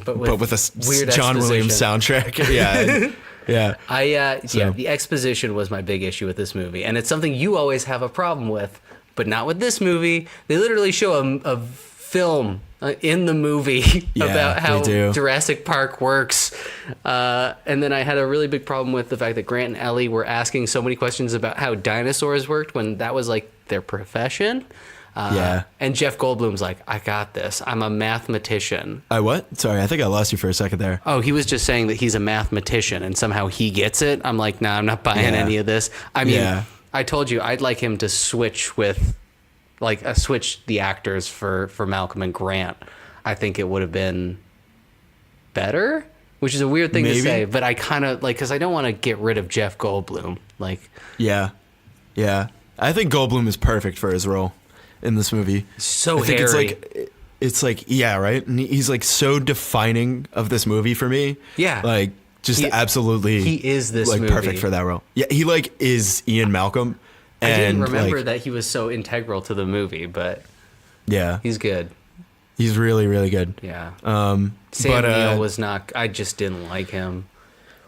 with a weird John exposition. Williams soundtrack. Yeah. The exposition was my big issue with this movie, and it's something you always have a problem with, but not with this movie. They literally show a film in the movie about how Jurassic Park works. And then I had a really big problem with the fact that Grant and Ellie were asking so many questions about how dinosaurs worked when that was like their profession. And Jeff Goldblum's like, I got this. I'm a mathematician. What? Sorry, I think I lost you for a second there. Oh, he was just saying that he's a mathematician and somehow he gets it. I'm like, nah, I'm not buying any of this. I mean, I told you I'd like him to switch the actors for Malcolm and Grant. I think it would have been better, which is a weird thing to say, but I kind of like, because I don't want to get rid of Jeff Goldblum. Like, yeah, I think Goldblum is perfect for his role in this movie. So I think hairy. it's like yeah, right. And he's like so defining of this movie for me. Yeah, like just absolutely. He is this like movie. Perfect for that role. Yeah, he like is Ian Malcolm. I didn't remember that he was so integral to the movie, but yeah, he's good. He's really, really good. Yeah. Sam Neill was not. I just didn't like him.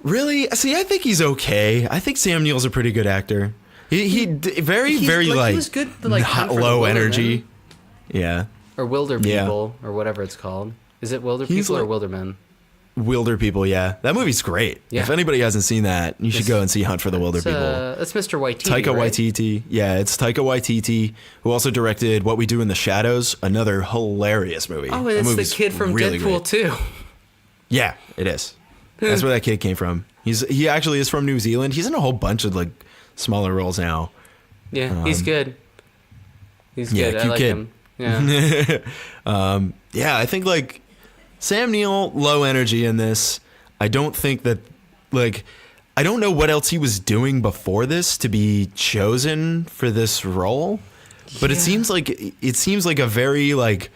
Really? See, I think he's okay. I think Sam Neill's a pretty good actor. He very like he was good. Like low energy. Yeah. Or Wilder People or whatever it's called. Is it Wilder People or Wildermen? Wilder People, yeah. That movie's great. Yeah. If anybody hasn't seen that, you should go and see Hunt for the Wilder People. That's Mr. Waititi, Taika Waititi. Yeah, it's Taika Waititi, who also directed What We Do in the Shadows, another hilarious movie. Oh, and it's the kid from really Deadpool too. Yeah, it is. That's where that kid came from. He actually is from New Zealand. He's in a whole bunch of like smaller roles now. Yeah, he's good. He's good. I like him. Yeah. I think like Sam Neill, low energy in this. I don't think that, like, I don't know what else he was doing before this to be chosen for this role, but it seems like a very like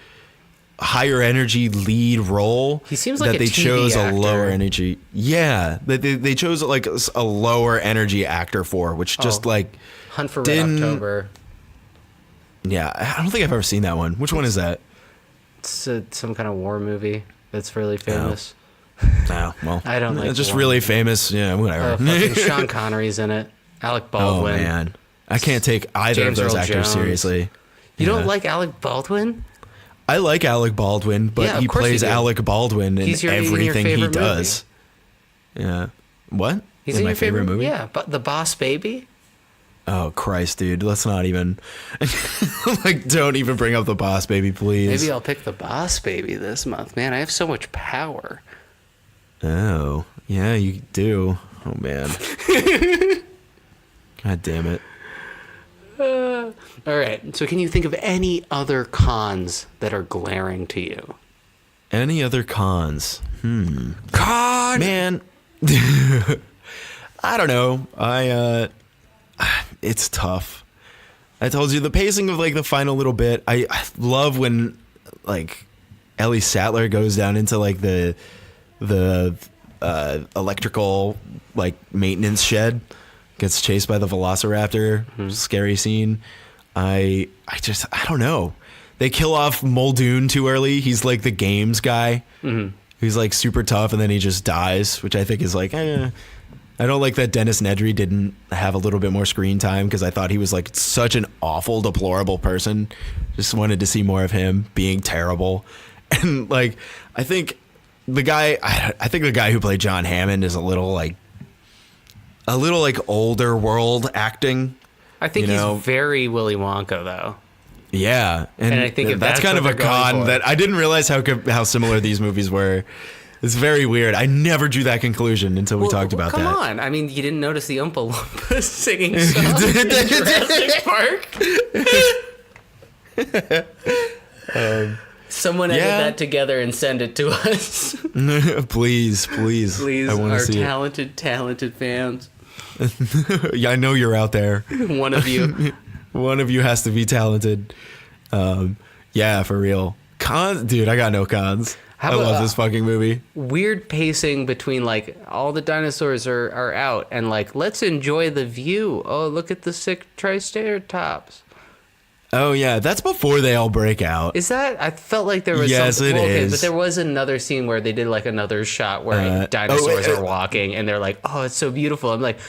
higher energy lead role. He seems like that they TV chose actor. A lower energy. Yeah, they chose like a lower energy actor for, which just like Hunt for Red October. Yeah, I don't think I've ever seen that one. Which one is that? It's some kind of war movie that's really famous. Oh, well, I don't like it's just war. really famous. Yeah, whatever. Sean Connery's in it. Alec Baldwin. Oh man, I can't take either James of those Earl actors Jones. seriously. You don't like Alec Baldwin? I like Alec Baldwin, but he plays Alec Baldwin in everything he does. Movie. Yeah. What? He's in my your favorite movie? Yeah, but The Boss Baby. Oh Christ, dude! Let's not even like. Don't even bring up The Boss Baby, please. Maybe I'll pick The Boss Baby this month. Man, I have so much power. Oh yeah, you do. Oh man. God damn it. All right. So, can you think of any other cons that are glaring to you? Any other cons? Con, man. I don't know. it's tough. I told you the pacing of like the final little bit. I love when like Ellie Sattler goes down into like the electrical like maintenance shed, gets chased by the velociraptor. Scary scene. I don't know. They kill off Muldoon too early. He's like the games guy. He's like super tough, and then he just dies, which I think is like, I don't like that Dennis Nedry didn't have a little bit more screen time, because I thought he was like such an awful, deplorable person. Just wanted to see more of him being terrible. And like, I think the guy who played John Hammond is a little like older world acting. I think he's very Willy Wonka though. Yeah, and I think that's kind of a con that I didn't realize how similar these movies were. It's very weird. I never drew that conclusion until we talked about that. Come on. I mean, you didn't notice the Oompa Loompas singing songs in Jurassic Park? Someone edit that together and send it to us. Please. I want to see talented fans. Yeah, I know you're out there. One of you. One of you has to be talented. Yeah, for real. Cons, dude, I got no cons. I love this fucking movie. Weird pacing between like all the dinosaurs are out and like, let's enjoy the view. Oh, look at the sick triceratops. Oh yeah, that's before they all break out. Is that? I felt like there was something. It is. But there was another scene where they did like another shot where dinosaurs are walking and they're like, oh, it's so beautiful. I'm like,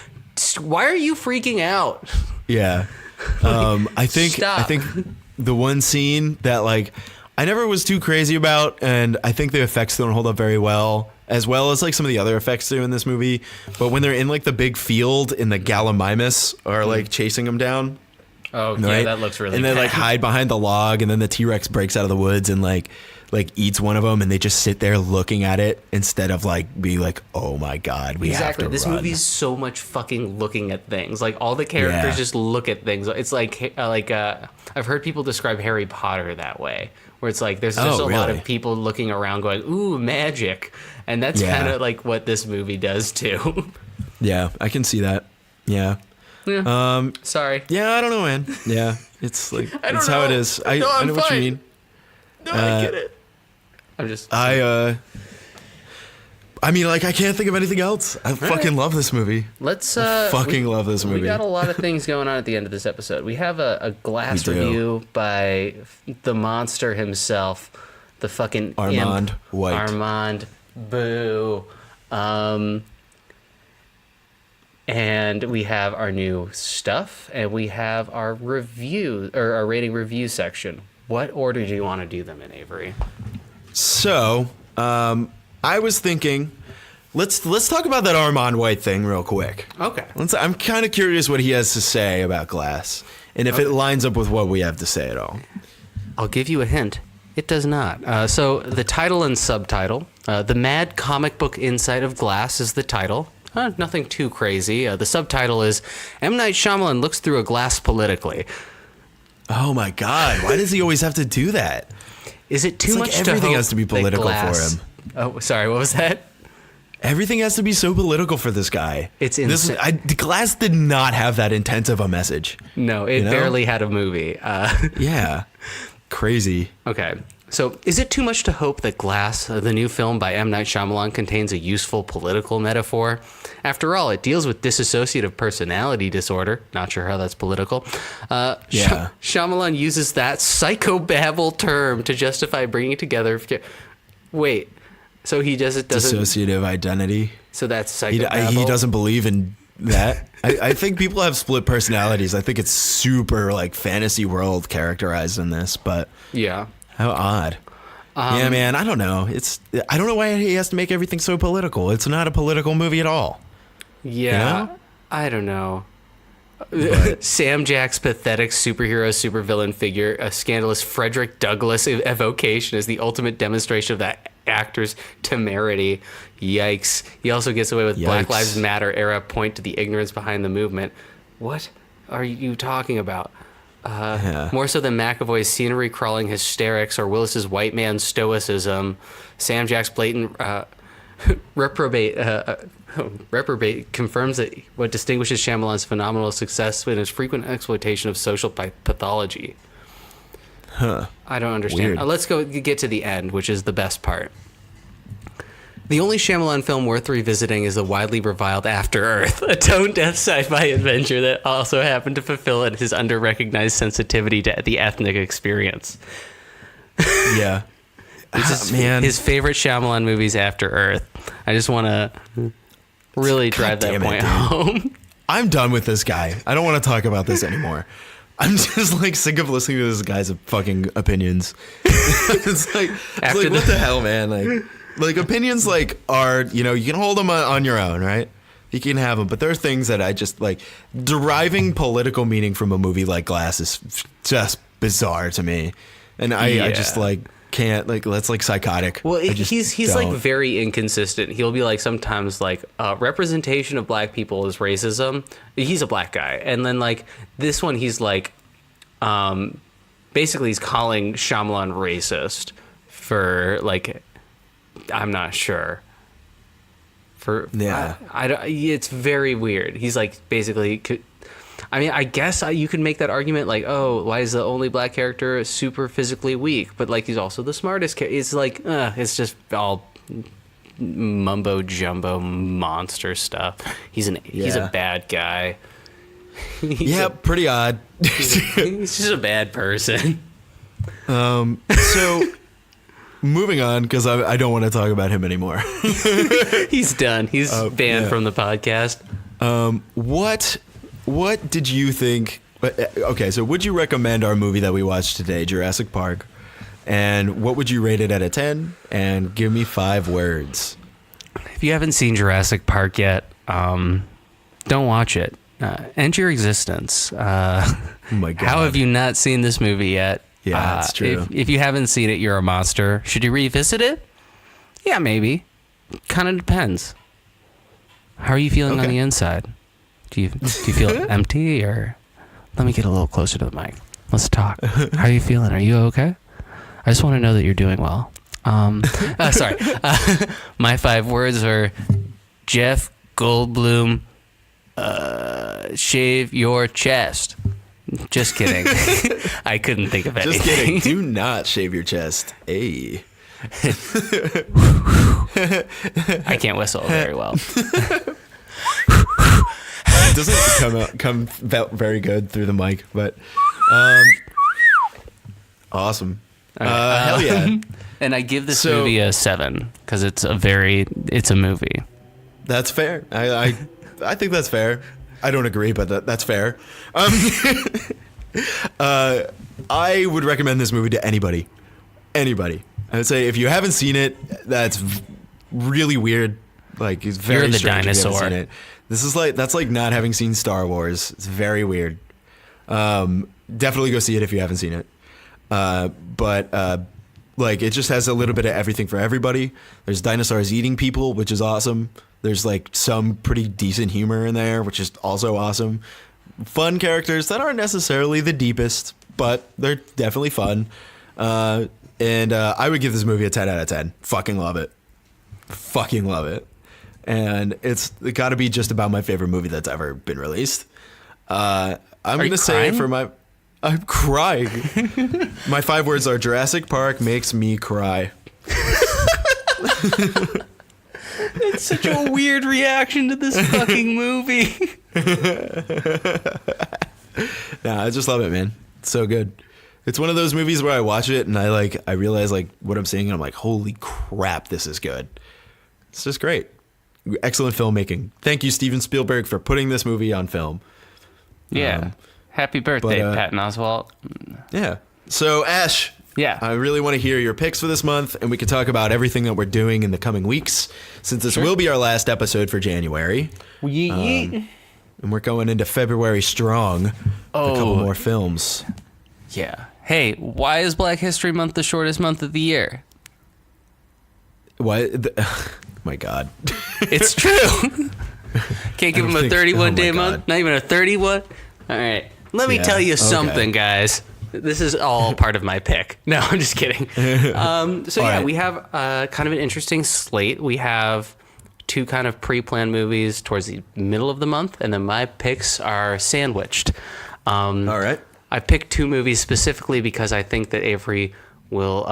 why are you freaking out? Yeah. I think the one scene that like I never was too crazy about, and I think the effects don't hold up very well as like some of the other effects do in this movie. But when they're in like the big field and the Gallimimus are like chasing them down. Oh, right? Yeah, that looks really And bad. they like hide behind the log, and then the T-Rex breaks out of the woods and like eats one of them, and they just sit there looking at it instead of like being like, oh my God, we have to This run. movie's so much fucking looking at things. Like all the characters just look at things. It's like I've heard people describe Harry Potter that way, where it's like there's just a lot of people looking around going, ooh, magic. And that's kind of like what this movie does too. Yeah, I can see that. Yeah. Sorry. Yeah, I don't know, man. Yeah, it's like it's how it is. I know what you mean. No, I get it. I'm just. I mean, like, I can't think of anything else. I fucking love this movie. Let's. Love this movie. We got a lot of things going on at the end of this episode. We have a glass review by the monster himself, the fucking Armand imp, White. Armand, boo. And we have our new stuff, and we have our review or our rating review section. What order do you want to do them in, Avery? So, I was thinking, let's talk about that Armand White thing real quick. Okay. I'm kind of curious what he has to say about Glass, and if it lines up with what we have to say at all. I'll give you a hint. It does not. So the title and subtitle, The Mad Comic Book Inside of Glass is the title. Nothing too crazy. The subtitle is M. Night Shyamalan looks through a glass politically. Oh my God! Why does he always have to do that? Is it too much to hope everything has to be political for him? Oh, sorry. What was that? Everything has to be so political for this guy. It's insane. Glass did not have that intense of a message. No, it barely had a movie. Yeah, crazy. Okay. So, is it too much to hope that Glass, the new film by M. Night Shyamalan, contains a useful political metaphor? After all, it deals with dissociative personality disorder. Not sure how that's political. Shyamalan uses that psychobabble term to justify bringing together... Wait, so he doesn't... Dissociative identity. So that's psychobabble? He doesn't believe in that. I think people have split personalities. I think it's super, like, fantasy world characterized in this, but... Yeah. How odd. Yeah, man, I don't know. I don't know why he has to make everything so political. It's not a political movie at all. Yeah, you know? I don't know. But Sam Jack's pathetic superhero supervillain figure, a scandalous Frederick Douglass evocation, is the ultimate demonstration of that actor's temerity. Yikes. He also gets away with Black Lives Matter era point to the ignorance behind the movement. What are you talking about? More so than McAvoy's scenery crawling hysterics or Willis's white man stoicism, Sam Jack's blatant Reprobate confirms that what distinguishes Shyamalan's phenomenal success in his frequent exploitation of social pathology. Huh. I don't understand. Let's get to the end, which is the best part. The only Shyamalan film worth revisiting is the widely reviled After Earth, a tone-deaf sci-fi adventure that also happened to fulfill his under-recognized sensitivity to the ethnic experience. Yeah. His favorite Shyamalan movies, After Earth. I just want to really drive that point home. I'm done with this guy. I don't want to talk about this anymore. I'm just like sick of listening to this guy's fucking opinions. it's like what the hell, man? Like opinions are, you can hold them on your own, right? You can have them, but there are things that I just like. Deriving political meaning from a movie like Glass is just bizarre to me, and I just can't that's psychotic. Well, he's like very inconsistent. He'll be like sometimes representation of black people is racism. He's a black guy, and then this one he's basically he's calling Shyamalan racist for I'm not sure. It's very weird. He's basically. I mean, I guess you could make that argument why is the only black character super physically weak? But he's also the smartest. It's it's just all mumbo jumbo monster stuff. He's a bad guy. Pretty odd. He's just a bad person. So. Moving on, because I don't want to talk about him anymore. He's done. He's banned from the podcast. What did you think? Okay, so would you recommend our movie that we watched today, Jurassic Park? And what would you rate it out of 10? And give me 5 words. If you haven't seen Jurassic Park yet, don't watch it. End your existence. Oh my God. How have you not seen this movie yet? Yeah, that's true. If you haven't seen it, you're a monster. Should you revisit it? Yeah, maybe. Kind of depends. How are you feeling on the inside? Do you feel empty, or let me get a little closer to the mic. Let's talk. How are you feeling? Are you okay? I just want to know that you're doing well. Sorry. My 5 words are Jeff Goldblum. Shave your chest. Just kidding. I couldn't think of anything. Just kidding. Do not shave your chest. Hey. I can't whistle very well. It doesn't come out very good through the mic, but awesome. Hell yeah. And I give this movie a 7 because it's a movie. That's fair. I think that's fair. I don't agree, but that's fair. I would recommend this movie to anybody. Anybody. I would say if you haven't seen it, that's really weird. It's very You're the strange dinosaur. if you haven't seen it. This is that's not having seen Star Wars. It's very weird. Definitely go see it if you haven't seen it. But it just has a little bit of everything for everybody. There's dinosaurs eating people, which is awesome. There's some pretty decent humor in there, which is also awesome. Fun characters that aren't necessarily the deepest, but they're definitely fun. And I would give this movie a 10 out of 10. Fucking love it. Fucking love it. And it got to be just about my favorite movie that's ever been released. I'm going to say I'm crying. My 5 words are Jurassic Park makes me cry. It's such a weird reaction to this fucking movie. Nah, I just love it, man. It's so good. It's one of those movies where I watch it and I realize what I'm seeing and I'm like, holy crap, this is good. It's just great. Excellent filmmaking. Thank you, Steven Spielberg, for putting this movie on film. Yeah. Happy birthday, Patton Oswalt. Yeah. So, Ash. Yeah. I really want to hear your picks for this month, and we can talk about everything that we're doing in the coming weeks, since this will be our last episode for January. And we're going into February strong with a couple more films. Yeah. Hey, why is Black History Month the shortest month of the year? What? My God. It's true. Can't give him a 31-day month? Not even a 31? All right. Let me tell you something, guys. This is all part of my pick. No, I'm just kidding. We have kind of an interesting slate. We have 2 kind of pre-planned movies towards the middle of the month, and then my picks are sandwiched. All right. I picked 2 movies specifically because I think that Avery will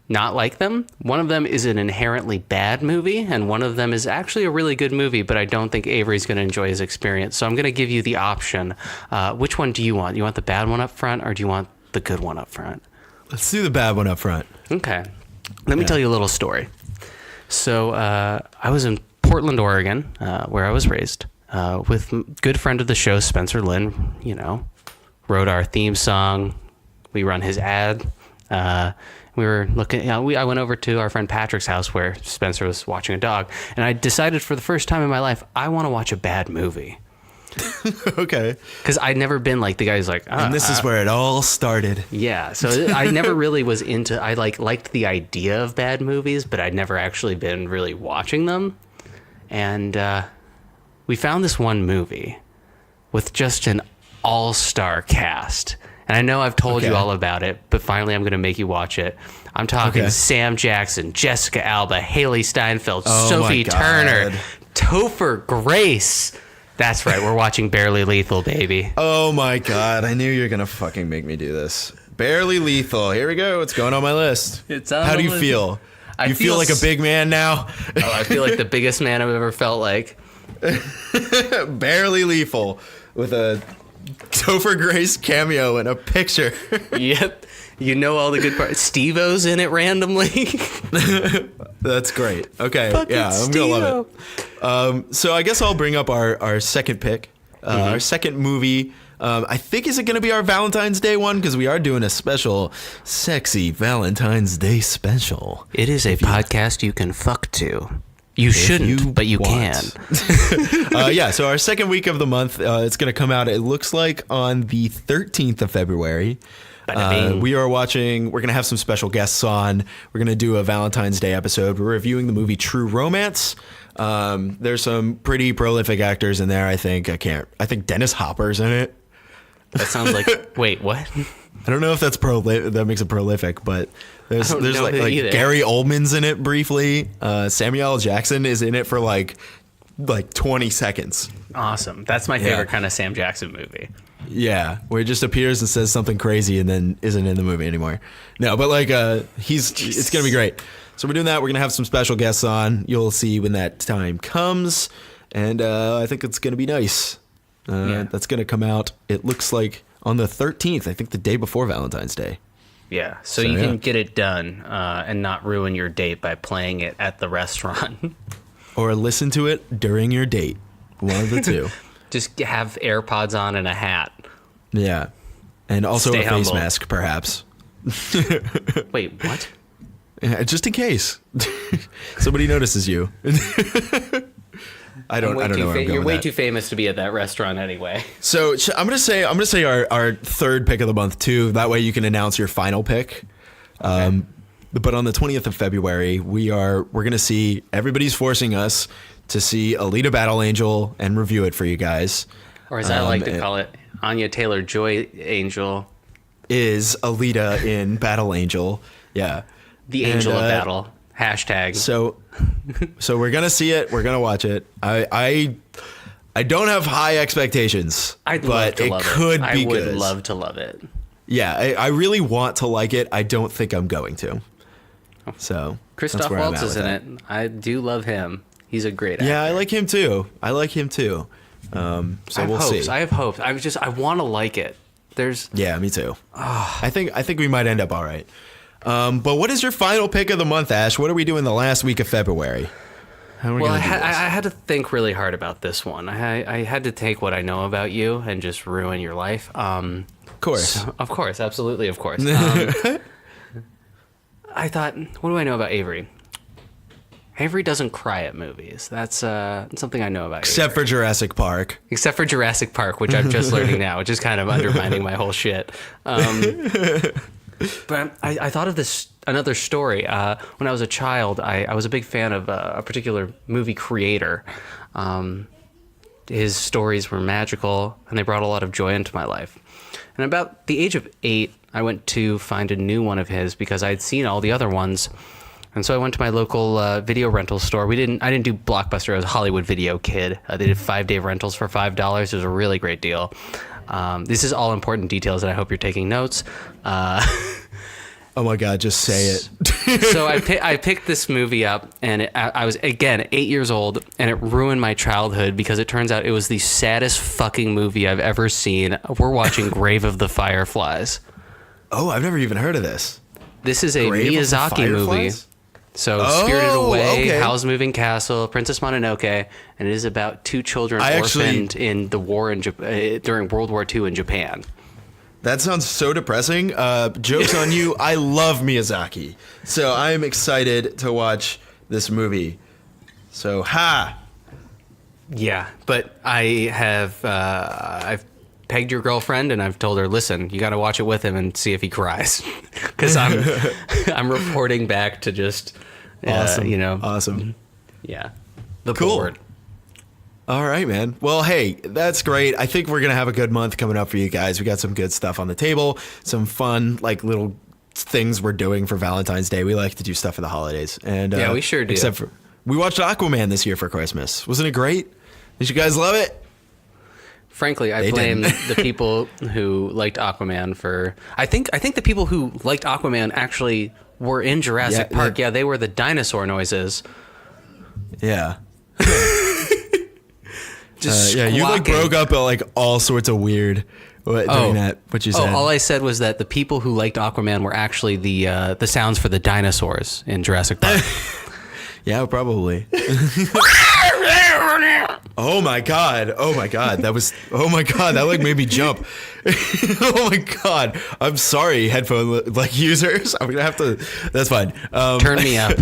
not like them. One of them is an inherently bad movie, and one of them is actually a really good movie, but I don't think Avery's going to enjoy his experience. So I'm going to give you the option. Which one do you want? You want the bad one up front, or do you want the good one up front? Let's do the bad one up front. Okay. Let me tell you a little story. So I was in Portland, Oregon, where I was raised, with a good friend of the show, Spencer Lynn, wrote our theme song. We run his ad. We were looking, I went over to our friend Patrick's house where Spencer was watching a dog, and I decided for the first time in my life, I want to watch a bad movie. Okay. Because I'd never been like the guy who's like, and this is where it all started. Yeah. So I never really was into, I liked the idea of bad movies, but I'd never actually been really watching them. And we found this one movie with just an all-star cast. And I know I've told you all about it, but finally I'm going to make you watch it. I'm talking Sam Jackson, Jessica Alba, Haley Steinfeld, Sophie Turner, Topher Grace. That's right. We're watching Barely Lethal, baby. Oh my God. I knew you were going to fucking make me do this. Barely Lethal. Here we go. It's going on my list. How do you feel? You feel like a big man now? I feel like the biggest man I've ever felt like. Barely Lethal with a Topher Grace cameo in a picture. Yep. You know all the good parts. Steve-O's in it randomly. That's great. Okay. Fucking I'm Steve-O. going to love it. So I guess I'll bring up our second pick. Our second movie. I think is it going to be our Valentine's Day one? Because we are doing a special sexy Valentine's Day special. It is a podcast you can fuck to. You shouldn't, but you can. So our second week of the month, it's going to come out, it looks like, on the 13th of February. We're going to have some special guests on. We're going to do a Valentine's Day episode. We're reviewing the movie True Romance. There's some pretty prolific actors in there, I think. I think Dennis Hopper's in it. That sounds like, wait, what? I don't know if that makes it prolific, but there's like Gary Oldman's in it briefly. Samuel L. Jackson is in it for like 20 seconds. Awesome. That's my favorite kind of Sam Jackson movie. Yeah, where he just appears and says something crazy and then isn't in the movie anymore. No, but it's gonna be great. So we're doing that. We're gonna have some special guests on. You'll see when that time comes, and I think it's gonna be nice. That's gonna come out. It looks like on the 13th. I think the day before Valentine's Day. Yeah, so you can get it done and not ruin your date by playing it at the restaurant. Or listen to it during your date. One of the two. Just have AirPods on and a hat. Yeah. And also Stay a humble. face mask, perhaps. Wait, what? Yeah, just in case. Somebody notices you. I don't know where I'm going You're with way that. too famous to be at that restaurant anyway. So I'm gonna say our third pick of the month too. That way you can announce your final pick. Okay. But on the 20th of February, we're gonna see. Everybody's forcing us to see Alita Battle Angel and review it for you guys. Or as I like to call it, Anya Taylor-Joy Angel. Is Alita in Battle Angel? Yeah. The Angel of Battle. Hashtag. So we're gonna see it. We're gonna watch it. I don't have high expectations. I'd love to love it. Could be good. I would love to love it. Yeah, I really want to like it. I don't think I'm going to. So Christoph Waltz is in it. I do love him. He's a great actor. Yeah, I like him too. So we'll see. I have hopes. I want to like it. Yeah, me too. I think we might end up all right. But what is your final pick of the month, Ash? What are we doing the last week of February? How are we well, I gonna do this? had to think really hard about this one. I had to take what I know about you and just ruin your life. Of course. Of course. Absolutely, of course. I thought, what do I know about Avery? Avery doesn't cry at movies. That's something I know about Except Avery. for Jurassic Park. Except for Jurassic Park, which I'm just learning now, which is kind of undermining my whole shit. But I thought of another story. When I was a child, I was a big fan of a particular movie creator. his stories were magical, and they brought a lot of joy into my life. And about the age of 8, I went to find a new one of his because I had seen all the other ones. And so I went to my local video rental store. I didn't do Blockbuster. I was a Hollywood Video kid. They did 5-day rentals for $5. It was a really great deal. This is all important details, and I hope you're taking notes. Oh my God, just say it. So I picked this movie up, and I was, again, 8 years old, and it ruined my childhood because it turns out it was the saddest fucking movie I've ever seen. We're watching Grave of the Fireflies. Oh, I've never even heard of this. This is a Miyazaki movie. So Spirited Away, okay. Howl's Moving Castle, Princess Mononoke, and it is about 2 children orphaned in the war during World War II in Japan. That sounds so depressing. Joke's on you. I love Miyazaki. So I'm excited to watch this movie. So, Yeah, but I've pegged your girlfriend and I've told her, listen, you got to watch it with him and see if he cries. Because I'm reporting back to just, awesome. Awesome. Yeah. The cool. board. All right, man. Well, hey, that's great. I think we're going to have a good month coming up for you guys. We got some good stuff on the table, some fun, like, little things we're doing for Valentine's Day. We like to do stuff for the holidays. And yeah, we sure do. Except for, we watched Aquaman this year for Christmas. Wasn't it great? Did you guys love it? Frankly, I blame the people who liked Aquaman for... I think the people who liked Aquaman actually were in Jurassic Park. Yeah, they were the dinosaur noises. Yeah. Just you like broke up at like all sorts of weird during that. What you said? All I said was that the people who liked Aquaman were actually the sounds for the dinosaurs in Jurassic Park. Yeah, probably. Oh my god. That like made me jump. Oh my god. I'm sorry, headphone like users. I'm gonna have to. That's fine. Turn me up.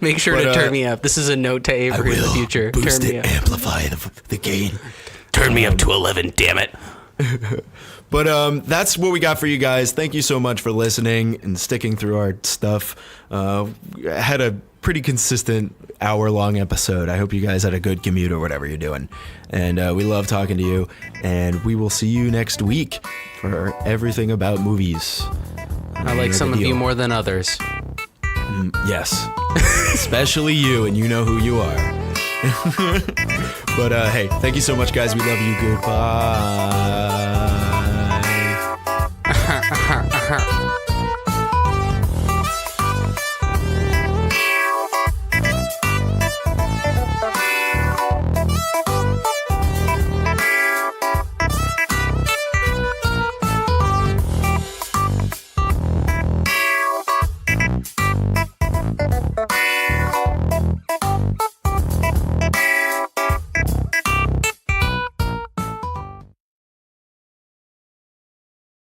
Make sure to turn me up. This is a note to Avery in the future. Boost turn me it, up. amplify the gain. Turn me up to 11. Damn it. But that's what we got for you guys. Thank you so much for listening and sticking through our stuff. Had a pretty consistent hour-long episode. I hope you guys had a good commute or whatever you're doing. And we love talking to you. And we will see you next week for everything about movies. I like some of you more than others. Yes. Especially you, and you know who you are. But hey, thank you so much, guys. We love you. Goodbye.